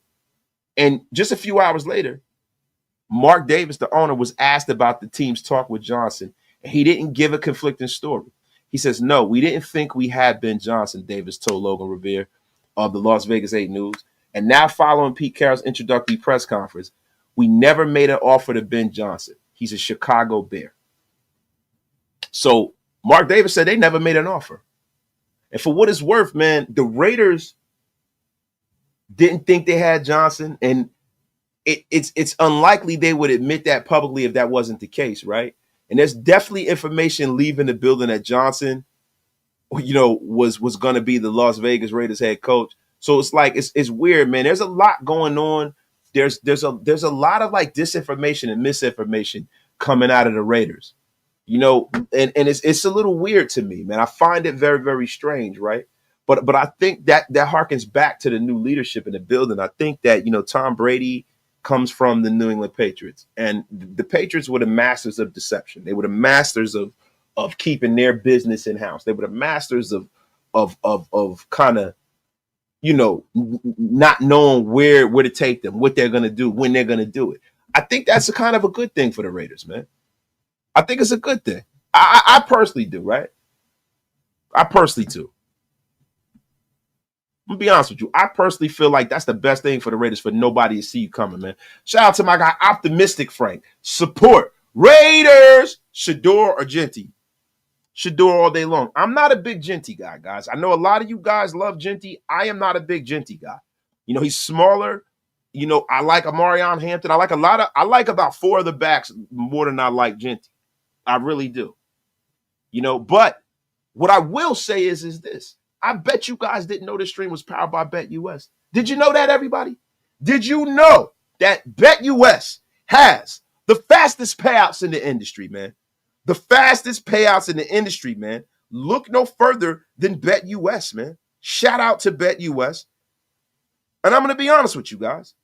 And just a few hours later, Mark Davis, the owner, was asked about the team's talk with Johnson, and he didn't give a conflicting story. He says, no, we didn't think we had Ben Johnson, Davis told Logan Revere of the Las Vegas 8 News. And now following Pete Carroll's introductory press conference, we never made an offer to Ben Johnson. He's a Chicago Bear. So Mark Davis said they never made an offer. And for what it's worth, man, the Raiders didn't think they had Johnson, and it's unlikely they would admit that publicly if that wasn't the case, right? And there's definitely information leaving the building that Johnson, you know, was going to be the Las Vegas Raiders head coach. So it's like it's weird, man. There's a lot going on. There's a lot of like disinformation and misinformation coming out of the Raiders, you know, and it's a little weird to me, man. I find it very, very strange, right? But I think that harkens back to the new leadership in the building. I think that, you know, Tom Brady comes from the New England Patriots, and the Patriots were the masters of deception. They were the masters of keeping their business in house. They were the masters of kind of, you know, not knowing where to take them, what they're gonna do, when they're gonna do it. I think that's a kind of a good thing for the Raiders, man. I think it's a good thing. I personally do, right? I personally do. I'm gonna be honest with you. I personally feel like that's the best thing for the Raiders, for nobody to see you coming, man. Shout out to my guy, Optimistic Frank. Support Raiders, Shador or Genty. Shador all day long. I'm not a big Genty guy, guys. I know a lot of you guys love Genty. I am not a big Genty guy. You know, he's smaller. You know, I like Amarion Hampton. I like about 4 of the backs more than I like Genty. I really do. You know, but what I will say is this. I bet you guys didn't know this stream was powered by BetUS. Did you know that, everybody? Did you know that BetUS has the fastest payouts in the industry, man? The fastest payouts in the industry, man. Look no further than BetUS, man. Shout out to BetUS. And I'm going to be honest with you guys.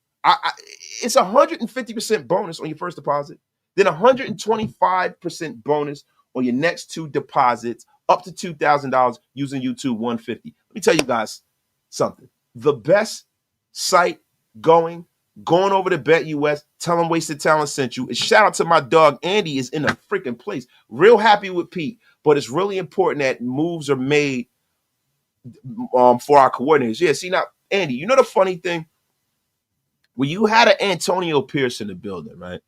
It's 150% bonus on your first deposit, then 125% bonus on your next 2 deposits, up to $2,000 using YouTube 150. Let me tell you guys something. The best site going over to BetUS. Tell them Wasted Talent sent you. And shout out to my dog Andy is in a freaking place. Real happy with Pete, but it's really important that moves are made for our coordinators. Yeah, see now, Andy, you know the funny thing? When you had an Antonio Pierce in the building, right?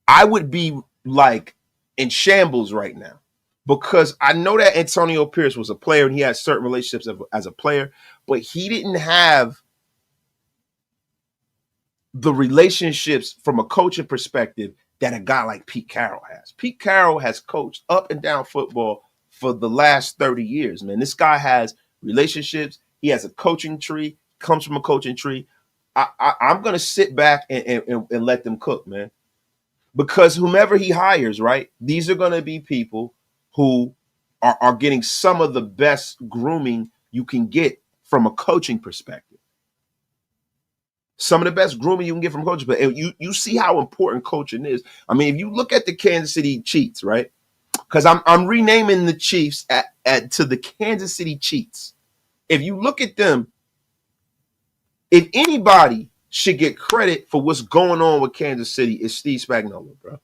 I would be like in shambles right now. because I know that Antonio Pierce was a player and he had certain relationships as a player, but he didn't have the relationships from a coaching perspective that a guy like Pete Carroll has. Pete Carroll has coached up and down football for the last 30 years, man. This guy has relationships. He has a coaching tree, comes from a coaching tree. I'm going to sit back and let them cook, man. Because whomever he hires, right, these are going to be people who are getting some of the best grooming you can get from a coaching perspective. Some of the best grooming you can get from coaches. But you see how important coaching is. I mean, if you look at the Kansas City Chiefs, right? Because I'm renaming the Chiefs to the Kansas City Chiefs. If you look at them, if anybody should get credit for what's going on with Kansas City, it's Steve Spagnuolo, bro.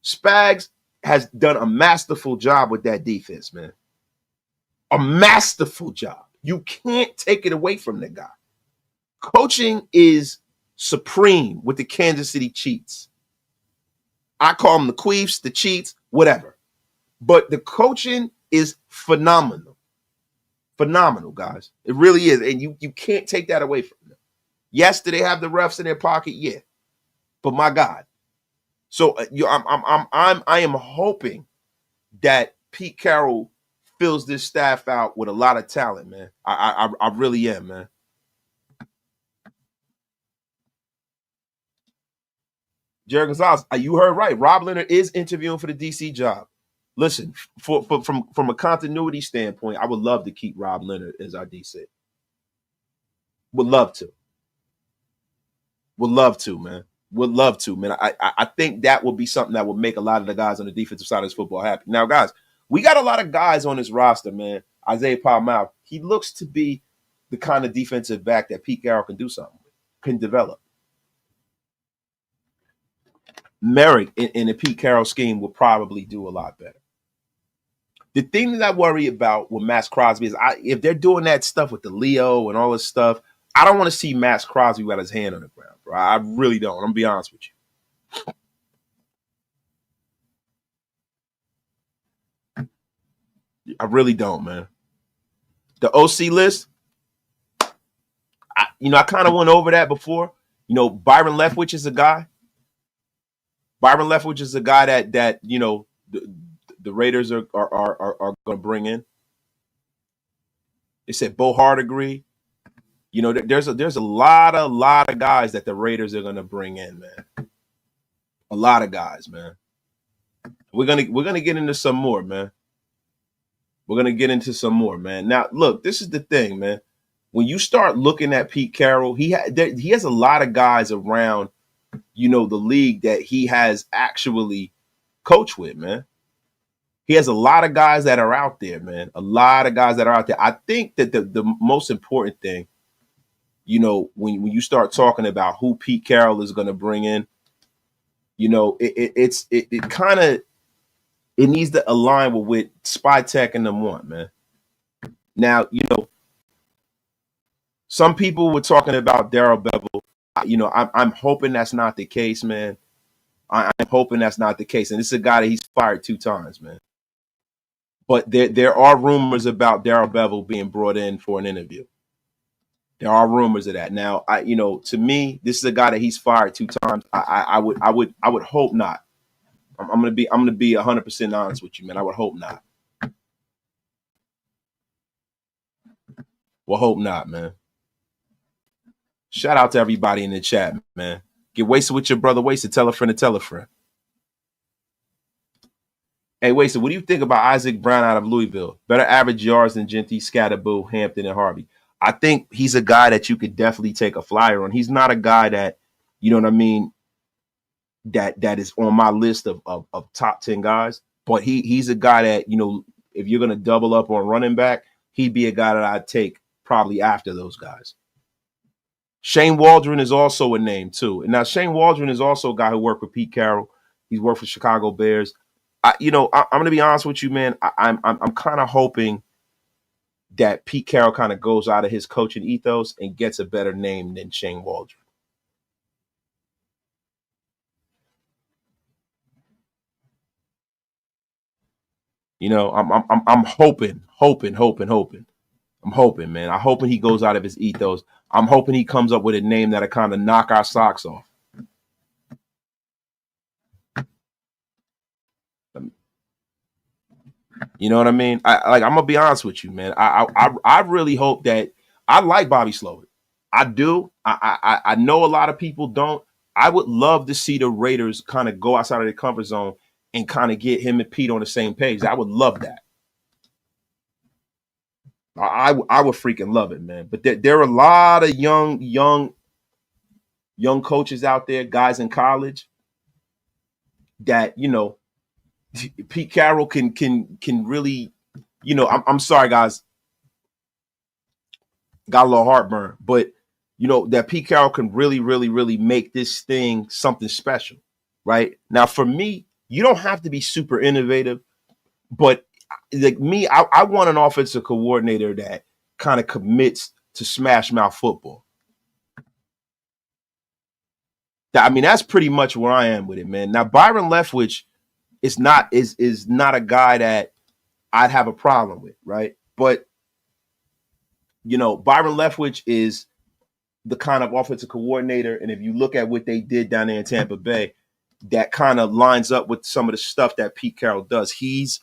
Spags has done a masterful job with that defense, man. A masterful job. You can't take it away from the guy. Coaching is supreme with the Kansas City Chiefs. I call them the Queefs, the Cheats, whatever. But the coaching is phenomenal. Phenomenal, guys. It really is. And you can't take that away from them. Yes, do they have the refs in their pocket? Yeah. But my God. So I am hoping that Pete Carroll fills this staff out with a lot of talent, man. I really am, man. Jerry Gonzalez, you heard right. Rob Leonard is interviewing for the DC job. Listen, from a continuity standpoint, I would love to keep Rob Leonard as our DC. Would love to. Would love to, man. Would love to, man. I think that would be something that would make a lot of the guys on the defensive side of this football happy. Now, guys, we got a lot of guys on this roster, man. Isaiah Palmau, he looks to be the kind of defensive back that Pete Carroll can do something with, can develop. Merrick in the Pete Carroll scheme will probably do a lot better. The thing that I worry about with Maxx Crosby is if they're doing that stuff with the Leo and all this stuff, I don't want to see Maxx Crosby with his hand on the ground, bro. I really don't. I'm going to be honest with you. I really don't, man. The OC list, I kind of went over that before. Byron Leftwich is a guy. Byron Leftwich is a guy that the Raiders are going to bring in. They said Bo Hardegree. There's a lot of guys that the Raiders are going to bring in, man. A lot of guys, man. We're gonna get into some more, man. We're gonna get into some more, man. Now, look, this is the thing, man. When you start looking at Pete Carroll, he has a lot of guys around, the league that he has actually coached with, man. He has a lot of guys that are out there, man. A lot of guys that are out there. I think that the most important thing, when you start talking about who Pete Carroll is going to bring in, it kind of needs to align with what Spytek and them want, man. Now, some people were talking about Darrell Bevel. I'm hoping that's not the case, man. I'm hoping that's not the case. And this is a guy that he's fired 2 times, man. But there are rumors about Darrell Bevel being brought in for an interview. There are rumors of that. Now, to me, this is a guy that he's fired 2 times. I would hope not. I'm gonna be 100% honest with you, man. I would hope not. Well, hope not, man. Shout out to everybody in the chat, man. Get wasted with your brother. Wasted. Tell a friend to tell a friend. Hey, Wasted, what do you think about Isaac Brown out of Louisville? Better average yards than Genty, Scatterboo, Hampton, and Harvey. I think he's a guy that you could definitely take a flyer on. He's not a guy that, you know what I mean, that is on my list of top 10 guys. But he's a guy that, if you're going to double up on running back, he'd be a guy that I'd take probably after those guys. Shane Waldron is also a name, too. And now Shane Waldron is also a guy who worked with Pete Carroll. He's worked for Chicago Bears. I'm going to be honest with you, man. I'm kind of hoping that Pete Carroll kind of goes out of his coaching ethos and gets a better name than Shane Waldron. I'm hoping. I'm hoping, man. I'm hoping he goes out of his ethos. I'm hoping he comes up with a name that'll kind of knock our socks off. You know what I mean? I'm gonna be honest with you, man. I really hope that I like Bobby Slowick. I do. I know a lot of people don't. I would love to see the Raiders kind of go outside of their comfort zone and kind of get him and Pete on the same page. I would love that. I would freaking love it, man. But there are a lot of young coaches out there, guys in college that Pete Carroll can really, I'm sorry guys, got a little heartburn, but that Pete Carroll can really make this thing something special, right? Now for me, you don't have to be super innovative, but like me, I want an offensive coordinator that kind of commits to smash mouth football. That's pretty much where I am with it, man. Now Byron Leftwich is not a guy that I'd have a problem with, right? But Byron Leftwich is the kind of offensive coordinator, and if you look at what they did down there in Tampa Bay, that kind of lines up with some of the stuff that Pete Carroll does. He's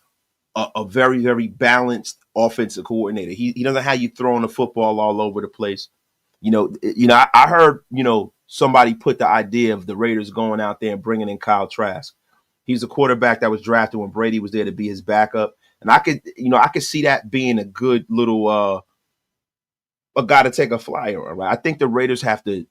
a very, very balanced offensive coordinator. He doesn't have you throwing the football all over the place. I heard somebody put the idea of the Raiders going out there and bringing in Kyle Trask. He's a quarterback that was drafted when Brady was there to be his backup, and I could see that being a good little a guy to take a flyer on. Right? I think the Raiders have to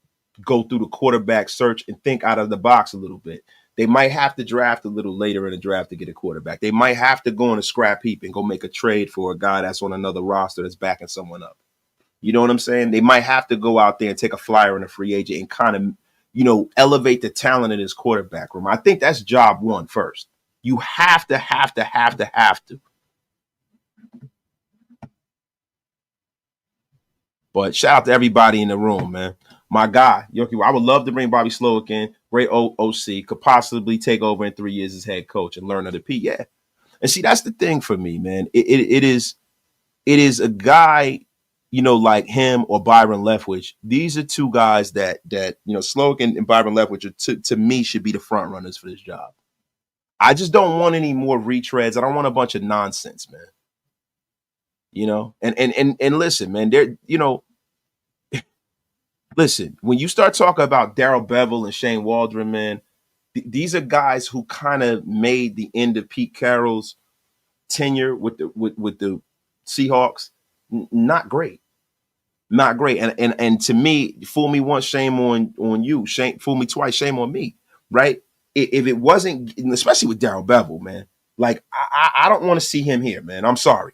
go through the quarterback search and think out of the box a little bit. They might have to draft a little later in the draft to get a quarterback. They might have to go on a scrap heap and go make a trade for a guy that's on another roster that's backing someone up. You know what I'm saying? They might have to go out there and take a flyer on a free agent and kind of, elevate the talent in his quarterback room. I think that's job one first. You have to. But shout out to everybody in the room, man. My guy, Yoki, I would love to bring Bobby Slowick in. Great OC, could possibly take over in 3 years as head coach and learn under Pete. Yeah. And see, that's the thing for me, man. It is a guy, like him or Byron Leftwich. These are two guys that Slowick and Byron Leftwich are to me should be the front runners for this job. I just don't want any more retreads. I don't want a bunch of nonsense, man. And listen, man, listen, when you start talking about Darrell Bevell and Shane Waldron, man, these are guys who kind of made the end of Pete Carroll's tenure with the Seahawks not great. And to me, fool me once, shame on you. Fool me twice, shame on me. Right? If it wasn't, especially with Darrell Bevell, man, like I don't want to see him here, man. I'm sorry.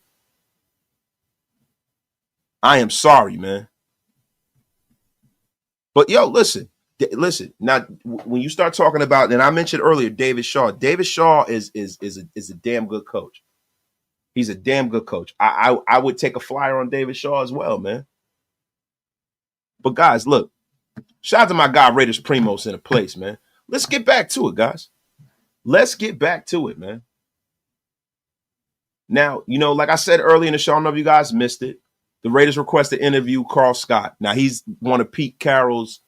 I am sorry, man. But listen. Now when you start talking about, and I mentioned earlier, David Shaw. David Shaw is a damn good coach. He's a damn good coach. I would take a flyer on David Shaw as well, man. But guys, look, shout out to my guy Raiders Primos in a place, man. Let's get back to it, guys. Let's get back to it, man. Now, like I said earlier in the show, I don't know if you guys missed it. The Raiders requested to interview Carl Scott. Now, he's one of Pete Carroll's,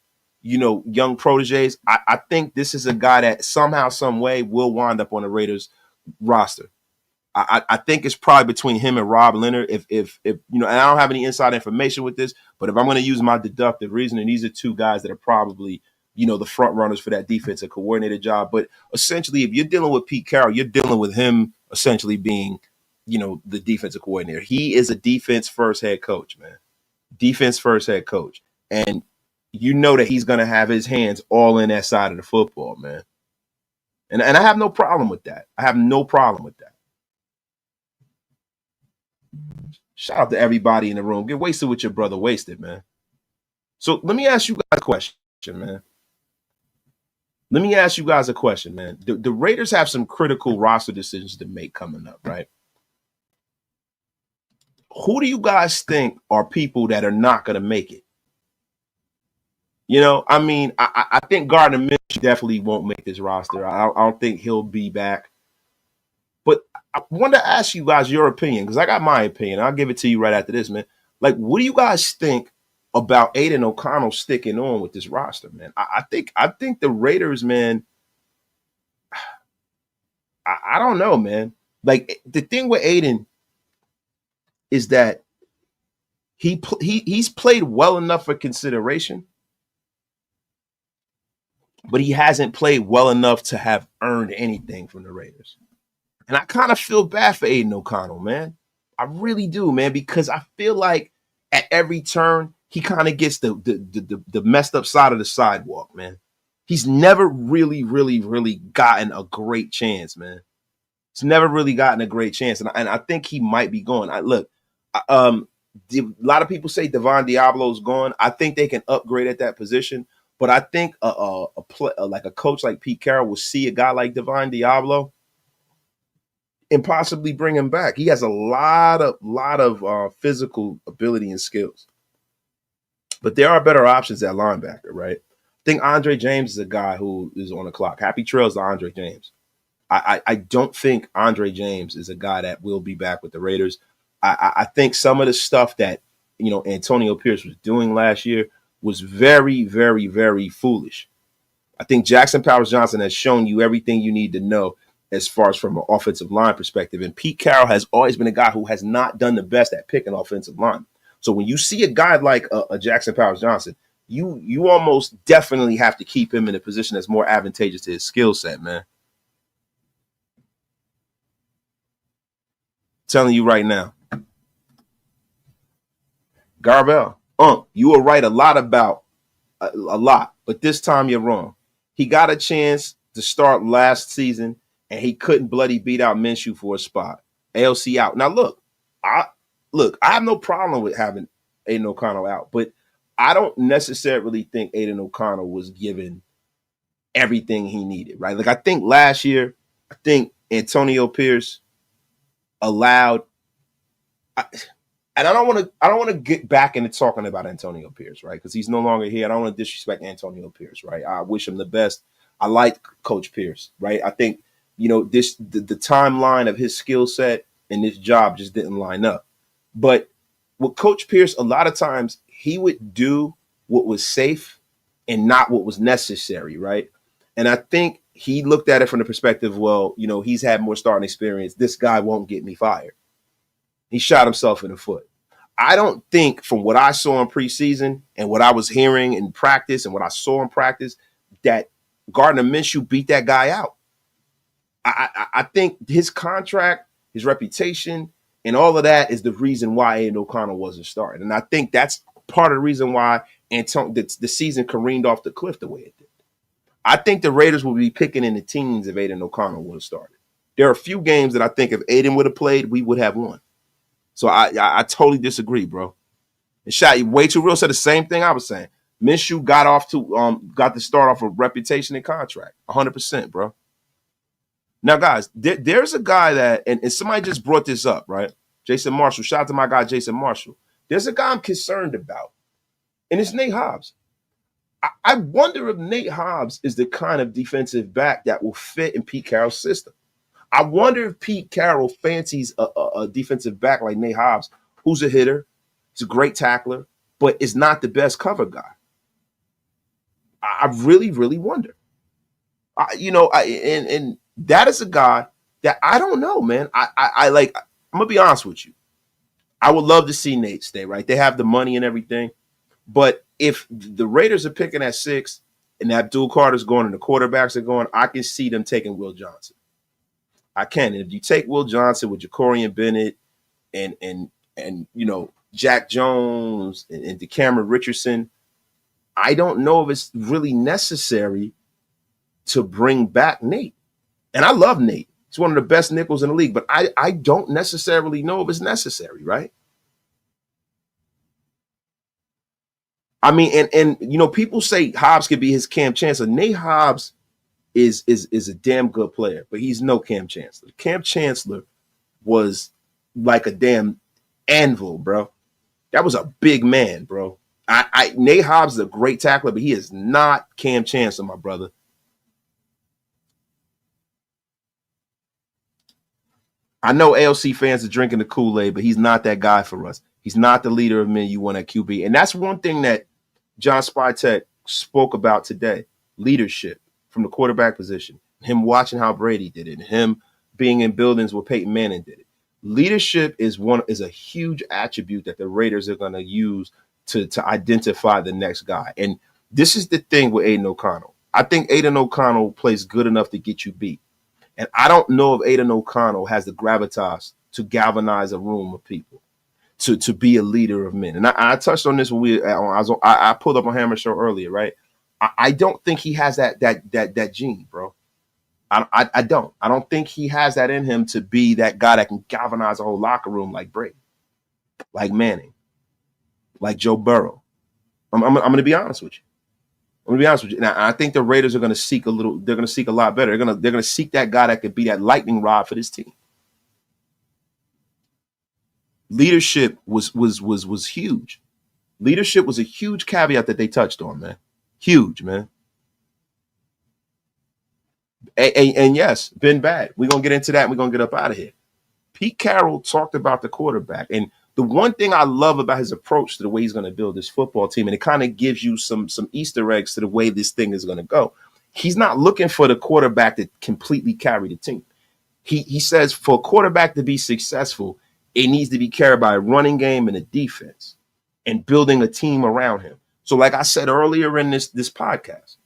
young proteges. I think this is a guy that somehow, some way will wind up on the Raiders roster. I think it's probably between him and Rob Leonard. If and I don't have any inside information with this, but if I'm going to use my deductive reasoning, these are two guys that are probably, the front runners for that defensive coordinator job. But essentially, if you're dealing with Pete Carroll, you're dealing with him essentially being, the defensive coordinator. He is a defense first head coach, man. Defense first head coach. And that he's going to have his hands all in that side of the football, man. And I have no problem with that. Shout out to everybody in the room. Get wasted with your brother wasted, man. So let me ask you guys a question, man. The Raiders have some critical roster decisions to make coming up, right? Who do you guys think are people that are not going to make it? I think Gardner Minshew definitely won't make this roster. I don't think he'll be back. But I want to ask you guys your opinion, because I got my opinion. I'll give it to you right after this, man. Like, what do you guys think about Aiden O'Connell sticking on with this roster, man? I think the Raiders, man. I don't know, man. Like, the thing with Aiden is that he's played well enough for consideration, but he hasn't played well enough to have earned anything from the Raiders. And I kind of feel bad for Aiden O'Connell, man. I really do, man, because I feel like at every turn he kind of gets the messed up side of the sidewalk, man. He's never really gotten a great chance, man. He's never really gotten a great chance, and I think he might be going. A lot of people say Devon Diablo's gone. I think they can upgrade at that position, but I think like a coach like Pete Carroll will see a guy like Devon Diablo and possibly bring him back. He has a lot of physical ability and skills, but there are better options at linebacker, right? I think Andre James is a guy who is on the clock. Happy trails to Andre James. I don't think Andre James is a guy that will be back with the Raiders. I think some of the stuff that Antonio Pierce was doing last year was very foolish. I think Jackson Powers Johnson has shown you everything you need to know as far as from an offensive line perspective. And Pete Carroll has always been a guy who has not done the best at picking offensive line. So when you see a guy like a Jackson Powers Johnson, you almost definitely have to keep him in a position that's more advantageous to his skill set, man. Telling you right now. Garvell, you were right a lot about a lot, but this time you're wrong. He got a chance to start last season, and he couldn't bloody beat out Minshew for a spot. ALC out. Now, look, I have no problem with having Aiden O'Connell out, but I don't necessarily think Aiden O'Connell was given everything he needed, right? Like, I think last year, I think Antonio Pierce allowed and I don't want to get back into talking about Antonio Pierce, right? Because he's no longer here. I don't want to disrespect Antonio Pierce, right? I wish him the best. I like Coach Pierce, right? I think the timeline of his skill set and this job just didn't line up. But with Coach Pierce, a lot of times he would do what was safe and not what was necessary, right? And I think he looked at it from the perspective, well, he's had more starting experience. This guy won't get me fired. He shot himself in the foot. I don't think, from what I saw in preseason and what I was hearing in practice and what I saw in practice, that Gardner Minshew beat that guy out. I think his contract, his reputation, and all of that is the reason why Aiden O'Connell wasn't starting. And I think that's part of the reason why the season careened off the cliff the way it did. I think the Raiders will be picking in the teens if Aiden O'Connell would have started. There are a few games that I think if Aiden would have played, we would have won. So I totally disagree, bro. And Shot, way too real said the same thing I was saying. Minshew got the start off of reputation and contract, 100%, bro. Now, guys, there's a guy that, and somebody just brought this up, right? Jason Marshall. Shout out to my guy, Jason Marshall. There's a guy I'm concerned about, and it's Nate Hobbs. I wonder if Nate Hobbs is the kind of defensive back that will fit in Pete Carroll's system. I wonder if Pete Carroll fancies a defensive back like Nate Hobbs, who's a hitter, he's a great tackler, but is not the best cover guy. I really wonder. And that is a guy that I don't know, man. I like. I'm gonna be honest with you. I would love to see Nate stay. Right, they have the money and everything, but if the Raiders are picking at 6 and Abdul Carter's going and the quarterbacks are going, I can see them taking Will Johnson. I can. And if you take Will Johnson with Jacorian Bennett and Jack Jones and DeCameron Richardson, I don't know if it's really necessary to bring back Nate. And I love Nate. He's one of the best nickels in the league, but I don't necessarily know if it's necessary, right? I mean, and people say Hobbs could be his Cam Chancellor. Nate Hobbs is a damn good player, but he's no Cam Chancellor. Cam Chancellor was like a damn anvil, bro. That was a big man, bro. Nate Hobbs is a great tackler, but he is not Cam Chancellor, my brother. I know ALC fans are drinking the Kool-Aid, but he's not that guy for us. He's not the leader of men you want at QB. And that's one thing that John Spytek spoke about today, leadership from the quarterback position, him watching how Brady did it, and him being in buildings where Peyton Manning did it. Leadership is a huge attribute that the Raiders are going to use to identify the next guy. And this is the thing with Aiden O'Connell. I think Aiden O'Connell plays good enough to get you beat. And I don't know if Aiden O'Connell has the gravitas to galvanize a room of people, to be a leader of men. And I touched on this when I pulled up on Hammer Show earlier, right? I don't think he has that gene, bro. I don't. I don't think he has that in him to be that guy that can galvanize a whole locker room like Brady, like Manning, like Joe Burrow. I'm going to be honest with you. I'm going to be honest with you. Now, I think the Raiders are going to seek a lot better. They're going to seek that guy that could be that lightning rod for this team. Leadership was huge. Leadership was a huge caveat that they touched on, man. Huge, man. And yes, been bad. We're going to get into that and we're going to get up out of here. Pete Carroll talked about the quarterback. And the one thing I love about his approach to the way he's going to build this football team, and it kind of gives you some Easter eggs to the way this thing is going to go. He's not looking for the quarterback to completely carry the team. He says for a quarterback to be successful, it needs to be carried by a running game and a defense and building a team around him. So like I said earlier in this podcast,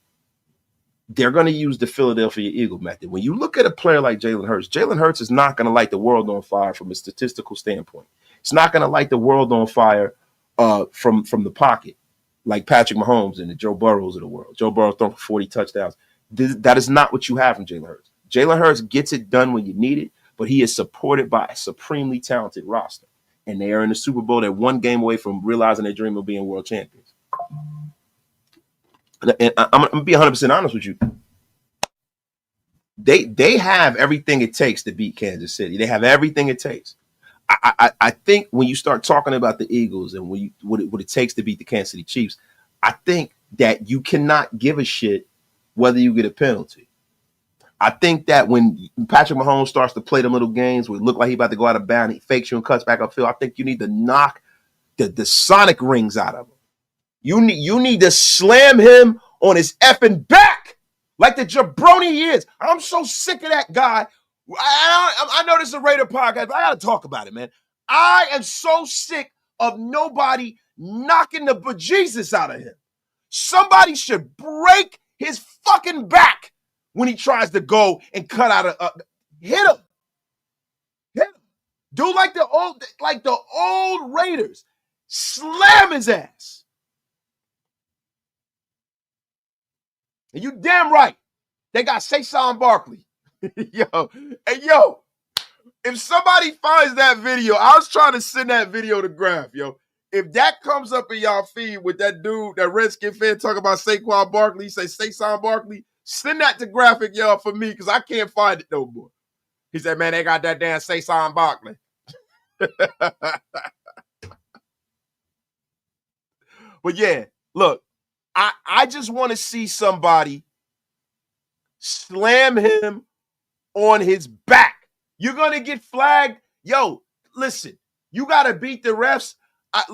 they're going to use the Philadelphia Eagle method. When you look at a player like Jalen Hurts is not going to light the world on fire from a statistical standpoint. It's not going to light the world on fire from the pocket like Patrick Mahomes and the Joe Burrows of the world. Joe Burrow thrown for 40 touchdowns. That is not what you have from Jalen Hurts. Jalen Hurts gets it done when you need it, but he is supported by a supremely talented roster. And they are in the Super Bowl. They're one game away from realizing their dream of being world champions. And I'm going to be 100% honest with you. They have everything it takes to beat Kansas City. They have everything it takes. I think when you start talking about the Eagles and what it takes to beat the Kansas City Chiefs, I think that you cannot give a shit whether you get a penalty. I think that when Patrick Mahomes starts to play them little games where it look like he about to go out of bounds, he fakes you and cuts back upfield, I think you need to knock the sonic rings out of him. You need to slam him on his effing back like the jabroni he is. I'm so sick of that guy. I know this is a Raider podcast, but I got to talk about it, man. I am so sick of nobody knocking the bejesus out of him. Somebody should break his fucking back when he tries to go and cut out hit him. Hit him. Do like the old Raiders. Slam his ass. And you damn right. They got Saquon Barkley. Yo, if somebody finds that video, I was trying to send that video to Graph, yo. If that comes up in y'all feed with that dude, that Redskin fan talking about Saquon Barkley, he say Saquon Barkley, send that to Graphic, y'all, for me, because I can't find it no more. He said, man, they got that damn Saquon Barkley. But yeah, look, I just want to see somebody slam him on his back. You're going to get flagged. Yo, listen, you got to beat the refs. I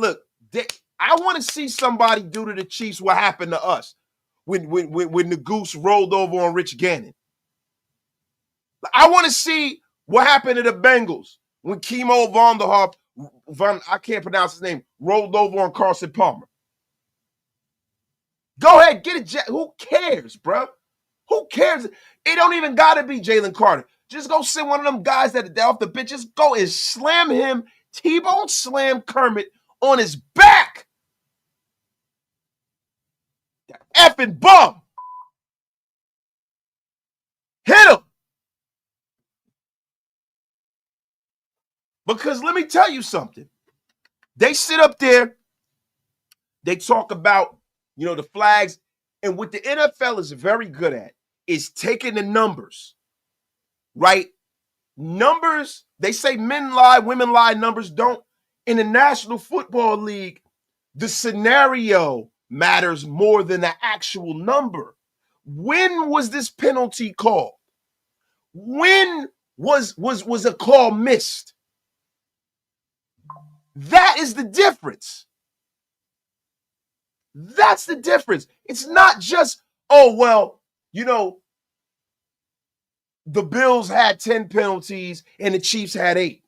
want to see somebody do to the Chiefs what happened to us when the Goose rolled over on Rich Gannon. I want to see what happened to the Bengals when Kimo I can't pronounce his name, rolled over on Carson Palmer. Go ahead, get it. Who cares, bro? Who cares? It don't even got to be Jalen Carter. Just go send one of them guys that are off the bench. Just go and slam him, T-bone slam Kermit on his back. The effing bum. Hit him. Because let me tell you something. They sit up there. They talk about, the flags. And what the NFL is very good at is taking the numbers, right? Numbers, they say men lie, women lie, numbers don't. In the National Football League, the scenario matters more than the actual number. When was this penalty called? When was a call missed. That is the difference. That's the difference. It's not just, oh, well, you know, the Bills had 10 penalties and the Chiefs had 8.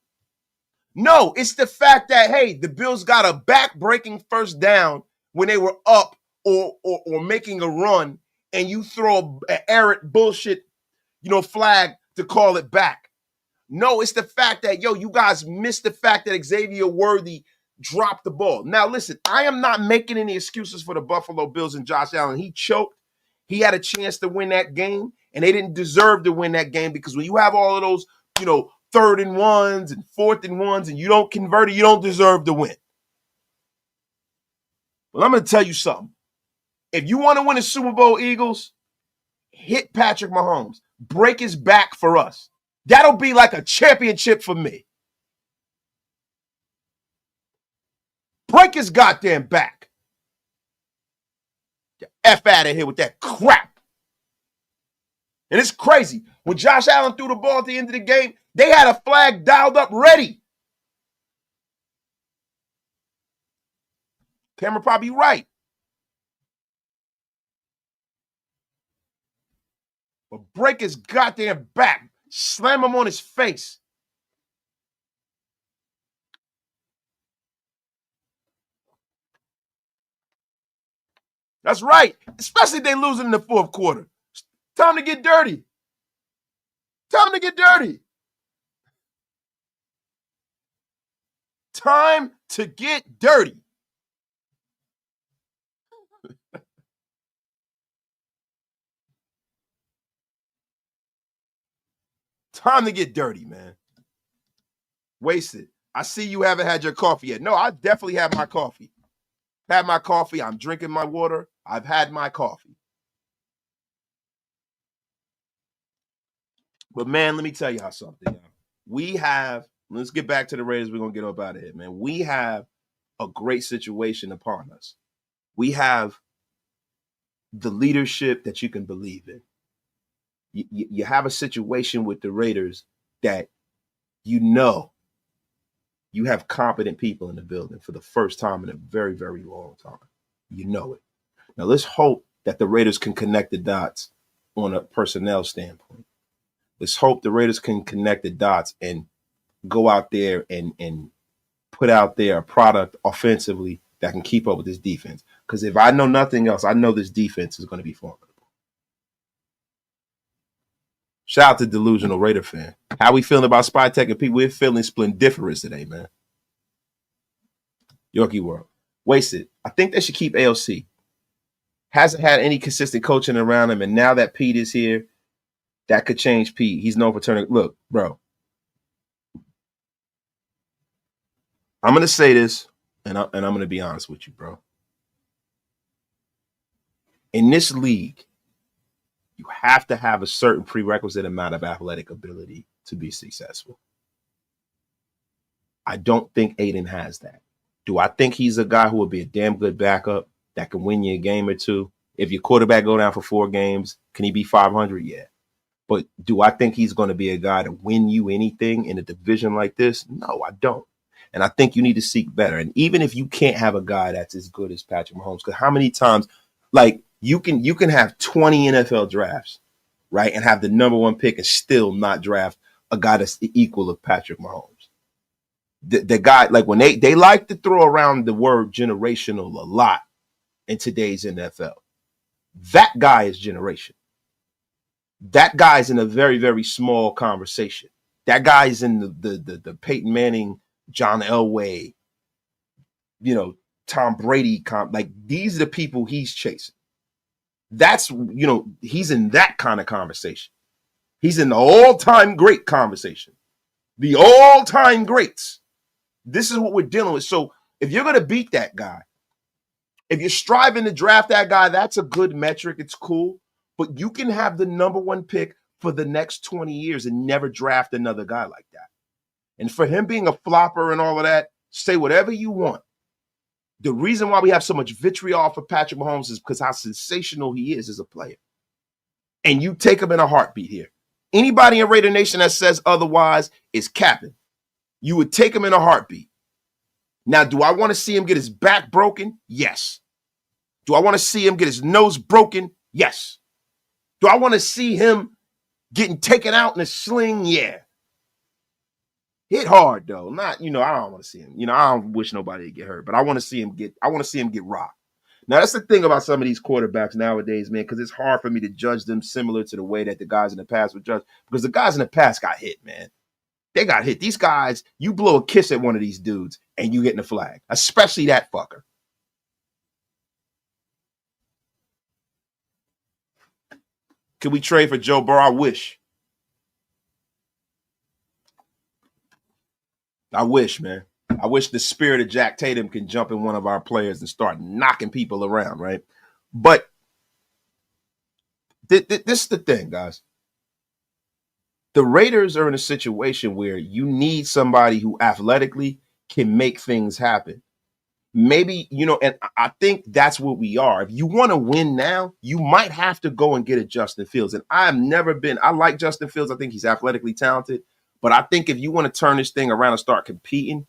No, it's the fact that, hey, the Bills got a back-breaking first down when they were up or making a run, and you throw an errant bullshit, flag to call it back. No, it's the fact that, you guys missed the fact that Xavier Worthy dropped the ball. Now, listen, I am not making any excuses for the Buffalo Bills and Josh Allen. He choked. He had a chance to win that game, and they didn't deserve to win that game because when you have all of those, 3rd and 1s and 4th and 1s and you don't convert it, you don't deserve to win. Well, I'm going to tell you something. If you want to win a Super Bowl, Eagles, hit Patrick Mahomes. Break his back for us. That'll be like a championship for me. Break his goddamn back. Get F out of here with that crap. And it's crazy. When Josh Allen threw the ball at the end of the game, they had a flag dialed up ready. Cameron probably right. But break his goddamn back. Slam him on his face. That's right. Especially if they losing in the 4th quarter. Time to get dirty. Time to get dirty. Time to get dirty. Time to get dirty, man. Wasted. I see you haven't had your coffee yet. No, I definitely have my coffee. Had my coffee. I'm drinking my water. I've had my coffee. But, man, let me tell y'all something. Let's get back to the Raiders. We're going to get up out of here, man. We have a great situation upon us. We have the leadership that you can believe in. You have a situation with the Raiders that you have competent people in the building for the first time in a very, very long time. You know it. Now, let's hope that the Raiders can connect the dots on a personnel standpoint. Let's hope the Raiders can connect the dots and go out there and put out there a product offensively that can keep up with this defense. Because if I know nothing else, I know this defense is going to be formidable. Shout out to Delusional Raider fan. How we feeling about Spytek and people? We're feeling splendiferous today, man. Yorkie World. Wasted. I think they should keep AOC. Hasn't had any consistent coaching around him, and now that Pete is here, that could change Pete. He's known for turning. Look, bro. I'm going to say this, and I'm going to be honest with you, bro. In this league, you have to have a certain prerequisite amount of athletic ability to be successful. I don't think Aiden has that. Do I think he's a guy who would be a damn good backup that can win you a game or two? If your quarterback go down for 4 games, can he be 500? Yeah. But do I think he's going to be a guy to win you anything in a division like this? No, I don't. And I think you need to seek better. And even if you can't have a guy that's as good as Patrick Mahomes, because how many times, like, you can have 20 NFL drafts, right, and have the number 1 pick and still not draft a guy that's the equal of Patrick Mahomes. The guy, like, when they like to throw around the word generational a lot in today's NFL. That guy is generation. That guy's in a very, very small conversation. That guy's in the Peyton Manning, John Elway, Tom Brady. Like, these are the people he's chasing. That's, he's in that kind of conversation. He's in the all-time great conversation. The all-time greats. This is what we're dealing with. So if you're going to beat that guy, if you're striving to draft that guy, that's a good metric. It's cool. But you can have the number 1 pick for the next 20 years and never draft another guy like that. And for him being a flopper and all of that, say whatever you want. The reason why we have so much vitriol for Patrick Mahomes is because how sensational he is as a player. And you take him in a heartbeat here. Anybody in Raider Nation that says otherwise is capping. You would take him in a heartbeat. Now, do I want to see him get his back broken? Yes. Do I want to see him get his nose broken? Yes. Do I want to see him getting taken out in a sling? Yeah. Hit hard though. Not, I don't want to see him. I don't wish nobody to get hurt, but I want to see him get rocked. Now, that's the thing about some of these quarterbacks nowadays, man, because it's hard for me to judge them similar to the way that the guys in the past were judged, because the guys in the past got hit, man. They got hit. These guys, you blow a kiss at one of these dudes and you getting a flag, especially that fucker. Can we trade for Joe Burrow? I wish. Man. I wish the spirit of Jack Tatum can jump in one of our players and start knocking people around, right? But this is the thing, guys. The Raiders are in a situation where you need somebody who athletically can make things happen. Maybe, and I think that's what we are. If you want to win now, you might have to go and get a Justin Fields. And I like Justin Fields. I think he's athletically talented. But I think if you want to turn this thing around and start competing,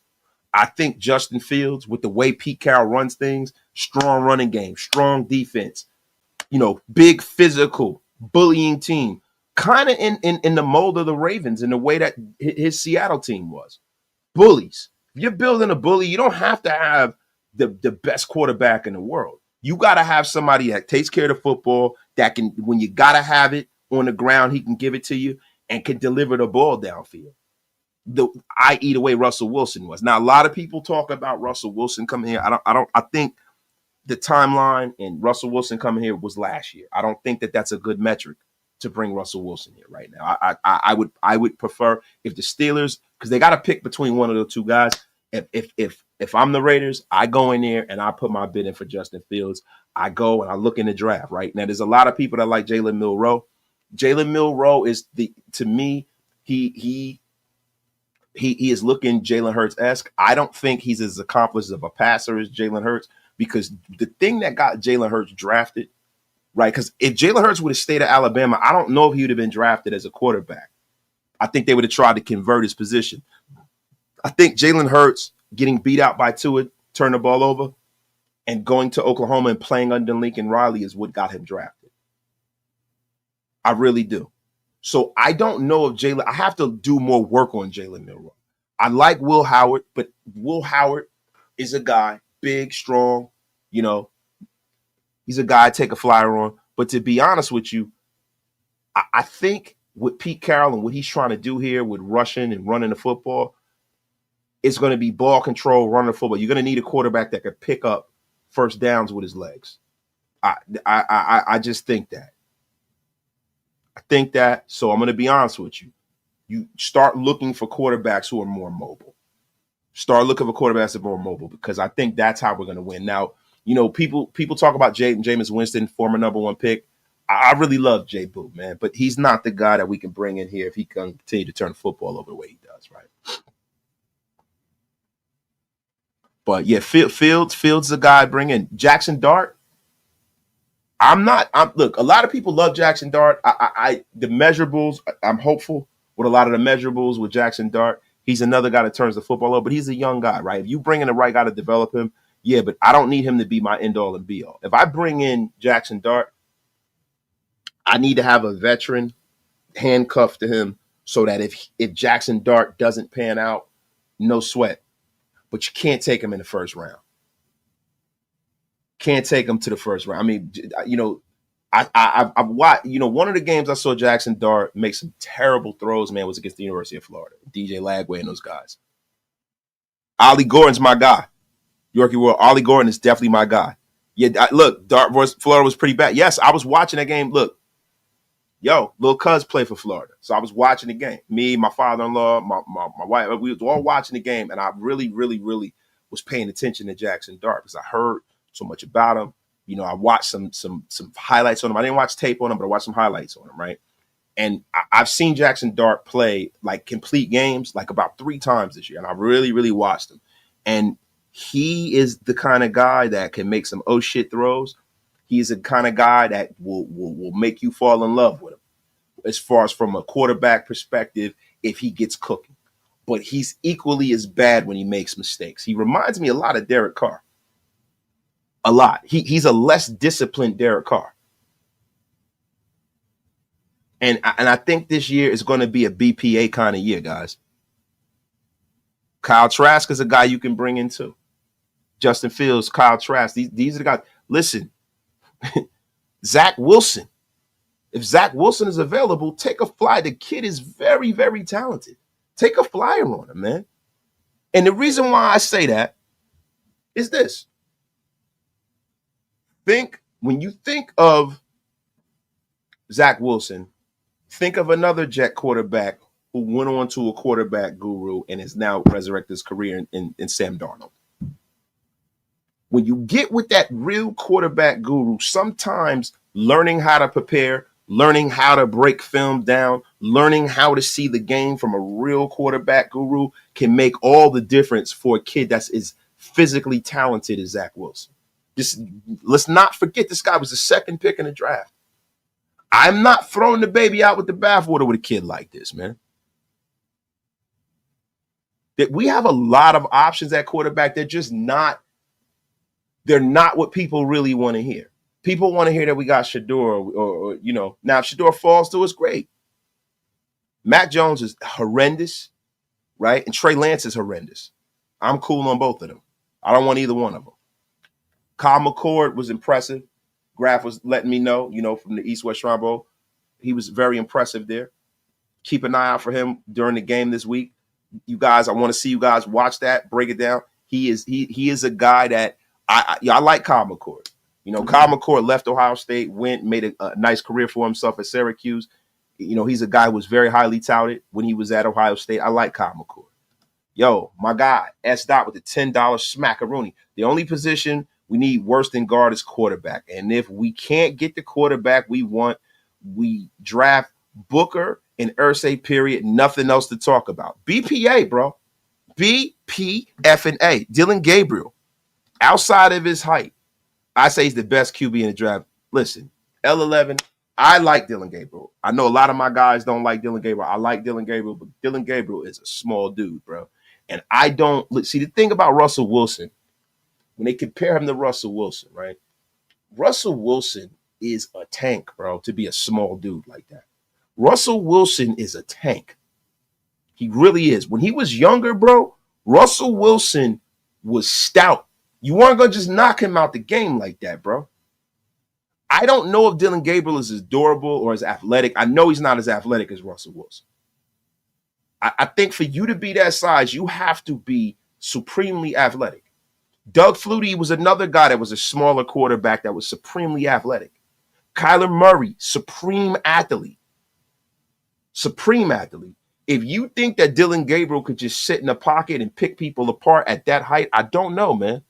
I think Justin Fields, with the way Pete Carroll runs things, strong running game, strong defense, big physical, bullying team, kind of in the mold of the Ravens, in the way that his Seattle team was. Bullies. If you're building a bully, you don't have to have the best quarterback in the world. You got to have somebody that takes care of the football, that can, when you got to have it on the ground, he can give it to you and can deliver the ball downfield. I.e. the way Russell Wilson was. Now, a lot of people talk about Russell Wilson coming here. I think the timeline and Russell Wilson coming here was last year. I don't think that that's a good metric to bring Russell Wilson here right now. I would prefer if the Steelers, because they got to pick between one of the two guys. If I'm the Raiders, I go in there and I put my bid in for Justin Fields. I go and I look in the draft right now. There's a lot of people that like Jalen Milroe. Jalen Milroe is to me, he is looking Jalen Hurts-esque. I don't think he's as accomplished of a passer as Jalen Hurts, because the thing that got Jalen Hurts drafted, right? Because if Jalen Hurts would have stayed at Alabama, I don't know if he would have been drafted as a quarterback. I think they would have tried to convert his position. I think Jalen Hurts getting beat out by Tua, turn the ball over, and going to Oklahoma and playing under Lincoln Riley is what got him drafted. I really do. So I don't know if Jalen, I have to do more work on Jalen Milroe. I like Will Howard, but Will Howard is a guy, big, strong, he's a guy I take a flyer on. But to be honest with you, I think with Pete Carroll and what he's trying to do here with rushing and running the football, it's going to be ball control, running the football. You're going to need a quarterback that can pick up first downs with his legs. I just think that. So I'm going to be honest with you. You start looking for quarterbacks who are more mobile. Because I think that's how we're going to win. Now, people talk about Jameis Winston, former number one pick. I really love Jay Boo, man, but he's not the guy that we can bring in here if he can continue to turn the football over the way he does, right? But yeah, Fields is a guy I bring in. Jackson Dart. Look, a lot of people love Jackson Dart. The measurables, I'm hopeful with a lot of the measurables with Jackson Dart. He's another guy that turns the football over, but he's a young guy, right? If you bring in the right guy to develop him, yeah, but I don't need him to be my end all and be all. If I bring in Jackson Dart, I need to have a veteran handcuffed to him so that if Jackson Dart doesn't pan out, no sweat. But you can't take him in the first round. Can't take him to the first round. I mean, I've watched, one of the games I saw Jackson Dart make some terrible throws, man, was against the University of Florida. DJ Lagway and those guys. Ollie Gordon's my guy. Yorkie World, Ollie Gordon is definitely my guy. Yeah, look, Dart versus Florida was pretty bad. Yes, I was watching that game. Look, Lil Cuz played for Florida. So I was watching the game. Me, my father-in-law, my wife, we was all watching the game, and I really, really, really was paying attention to Jackson Dart because I heard so much about him. I watched some highlights on him. I didn't watch tape on him, but I watched some highlights on him, right? And I've seen Jackson Dart play like complete games like about 3 times this year, and I really, really watched him. And he is the kind of guy that can make some oh shit throws. He's the kind of guy that will make you fall in love with him. as far as from a quarterback perspective if he gets cooking. But he's equally as bad when he makes mistakes. He reminds me a lot of Derek Carr. A lot. He's a less disciplined Derek Carr. And I think this year is going to be a BPA kind of year, guys. Kyle Trask is a guy you can bring in too. Justin Fields, Kyle Trask. These are the guys. Listen, Zach Wilson. If Zach Wilson is available, take a fly. The kid is very, very talented. Take a flyer on him, man. And the reason why I say that is this. When you think of Zach Wilson, think of another Jet quarterback who went on to a quarterback guru and has now resurrected his career in Sam Darnold. When you get with that real quarterback guru, sometimes learning how to prepare, learning how to break film down, learning how to see the game from a real quarterback guru can make all the difference for a kid that's as physically talented as Zach Wilson. Let's not forget this guy was the second pick in the draft. I'm not throwing the baby out with the bathwater with a kid like this, man. That we have a lot of options at quarterback. They're not what people really want to hear. People want to hear that we got Shador or now if Shador falls to us, great. Mac Jones is horrendous, right? And Trey Lance is horrendous. I'm cool on both of them. I don't want either one of them. Kyle McCord was impressive. Graf was letting me know, from the East-West Shrine Bowl. He was very impressive there. Keep an eye out for him during the game this week. You guys, I want to see you guys watch that, break it down. He is a guy that I like Kyle McCord. Kyle McCord left Ohio State, made a nice career for himself at Syracuse. He's a guy who was very highly touted when he was at Ohio State. I like Kyle McCord. Yo, my guy, S. Dot with the $10 smackaroonie. The only position we need worse than guard is quarterback. And if we can't get the quarterback we want, we draft Booker and Irsay, period. Nothing else to talk about. BPA, bro. BPF&A. Dylan Gabriel. Outside of his height, I say he's the best QB in the draft. Listen, L11, I like Dylan Gabriel. I know a lot of my guys don't like Dylan Gabriel. I like Dylan Gabriel, but Dylan Gabriel is a small dude, bro. And I don't see the thing about Russell Wilson, when they compare him to Russell Wilson, right? Russell Wilson is a tank, bro, to be a small dude like that. Russell Wilson is a tank. He really is. When he was younger, bro, Russell Wilson was stout. You weren't going to just knock him out the game like that, bro. I don't know if Dylan Gabriel is as durable or as athletic. I know he's not as athletic as Russell Wilson. I think for you to be that size, you have to be supremely athletic. Doug Flutie was another guy that was a smaller quarterback that was supremely athletic. Kyler Murray, supreme athlete. Supreme athlete. If you think that Dylan Gabriel could just sit in a pocket and pick people apart at that height, I don't know, man.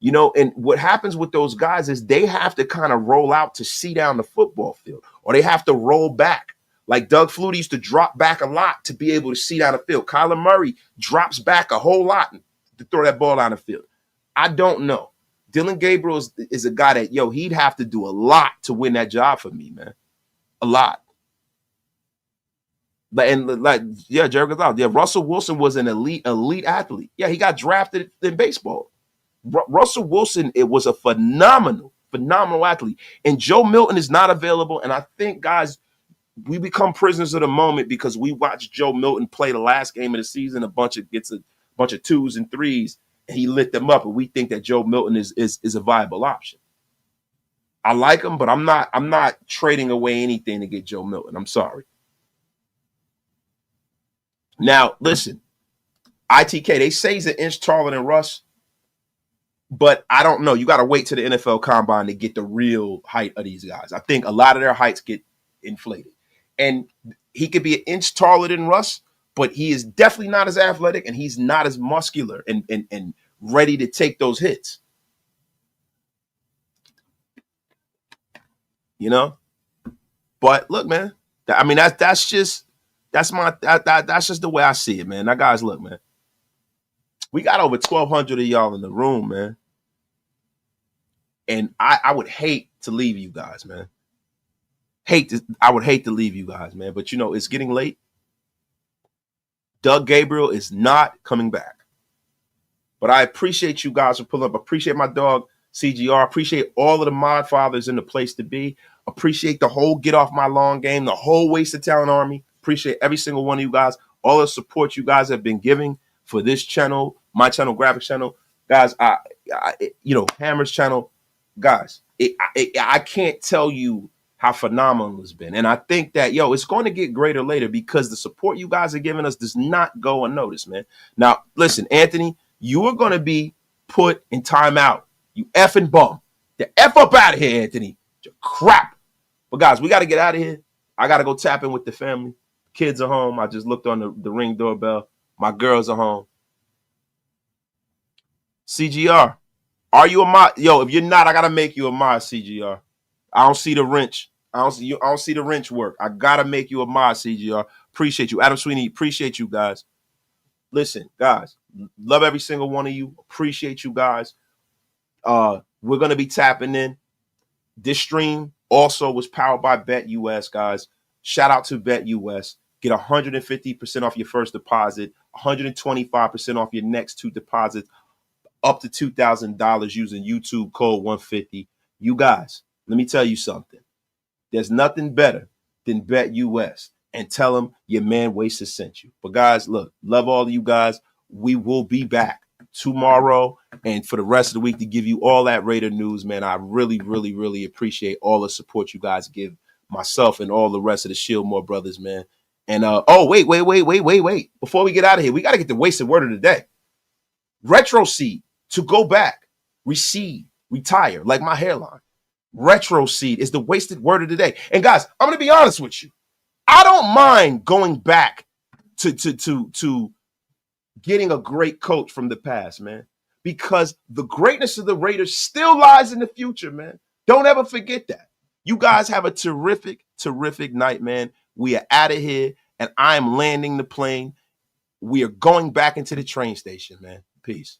And what happens with those guys is they have to kind of roll out to see down the football field, or they have to roll back. Like Doug Flutie used to drop back a lot to be able to see down the field. Kyler Murray drops back a whole lot to throw that ball down the field. I don't know. Dylan Gabriel is a guy that, he'd have to do a lot to win that job for me, man. A lot. Jerry Gonzalez. Yeah, Russell Wilson was an elite athlete. Yeah, he got drafted in baseball. Russell Wilson, it was a phenomenal athlete. And Joe Milton is not available. And I think, guys, we become prisoners of the moment because we watched Joe Milton play the last game of the season. Gets a bunch of 2s and 3s, and he lit them up. And we think that Joe Milton is a viable option. I like him, but I'm not trading away anything to get Joe Milton. I'm sorry. Now, listen, ITK, they say he's an inch taller than Russ, but I don't know. You got to wait to the NFL Combine to get the real height of these guys. I think a lot of their heights get inflated. And he could be an inch taller than Russ, but he is definitely not as athletic, and he's not as muscular and ready to take those hits. But look, man, I mean, that's just the way I see it, man. Now, guys, look, man, we got over 1,200 of y'all in the room, man. And I would hate to leave you guys, man. I would hate to leave you guys, man. But you know, it's getting late. Doug Gabriel is not coming back. But I appreciate you guys for pulling up. Appreciate my dog CGR. Appreciate all of the mod fathers in the place to be. Appreciate the whole Get Off My Lawn game, the whole Wasted Talent Army. Appreciate every single one of you guys. All the support you guys have been giving for this channel, my channel, graphic channel. Guys, Hammer's channel. Guys, I can't tell you how phenomenal it's been. And I think that, it's going to get greater later because the support you guys are giving us does not go unnoticed, man. Now, listen, Anthony, you are going to be put in timeout. You effing bum. The F up out of here, Anthony. You're crap. But, guys, we got to get out of here. I got to go tap in with the family. Kids are home. I just looked on the Ring doorbell. My girls are home. CGR, are you a mod? Yo, if you're not, I got to make you a mod, CGR. I don't see the wrench. I don't see the wrench work. I got to make you a mod, CGR. Appreciate you. Adam Sweeney, appreciate you guys. Listen, guys, love every single one of you. Appreciate you guys. We're going to be tapping in. This stream also was powered by BetUS, guys. Shout out to BetUS. Get 150% off your first deposit, 125% off your next two deposits, up to $2,000 using YouTube code 150. You guys, let me tell you something. There's nothing better than BetUS, and tell them your man Wasted sent you. But guys, look, love all of you guys. We will be back tomorrow and for the rest of the week to give you all that Raider news, man. I really, really, really appreciate all the support you guys give myself and all the rest of the Shieldmore brothers, man. And wait. Before we get out of here, we got to get the wasted word of the day. Retro seed, to go back, recede, retire, like my hairline. Retro seed is the wasted word of the day. And guys, I'm going to be honest with you. I don't mind going back to getting a great coach from the past, man, because the greatness of the Raiders still lies in the future, man. Don't ever forget that. You guys have a terrific, terrific night, man. We are out of here, and I am landing the plane. We are going back into the train station, man. Peace.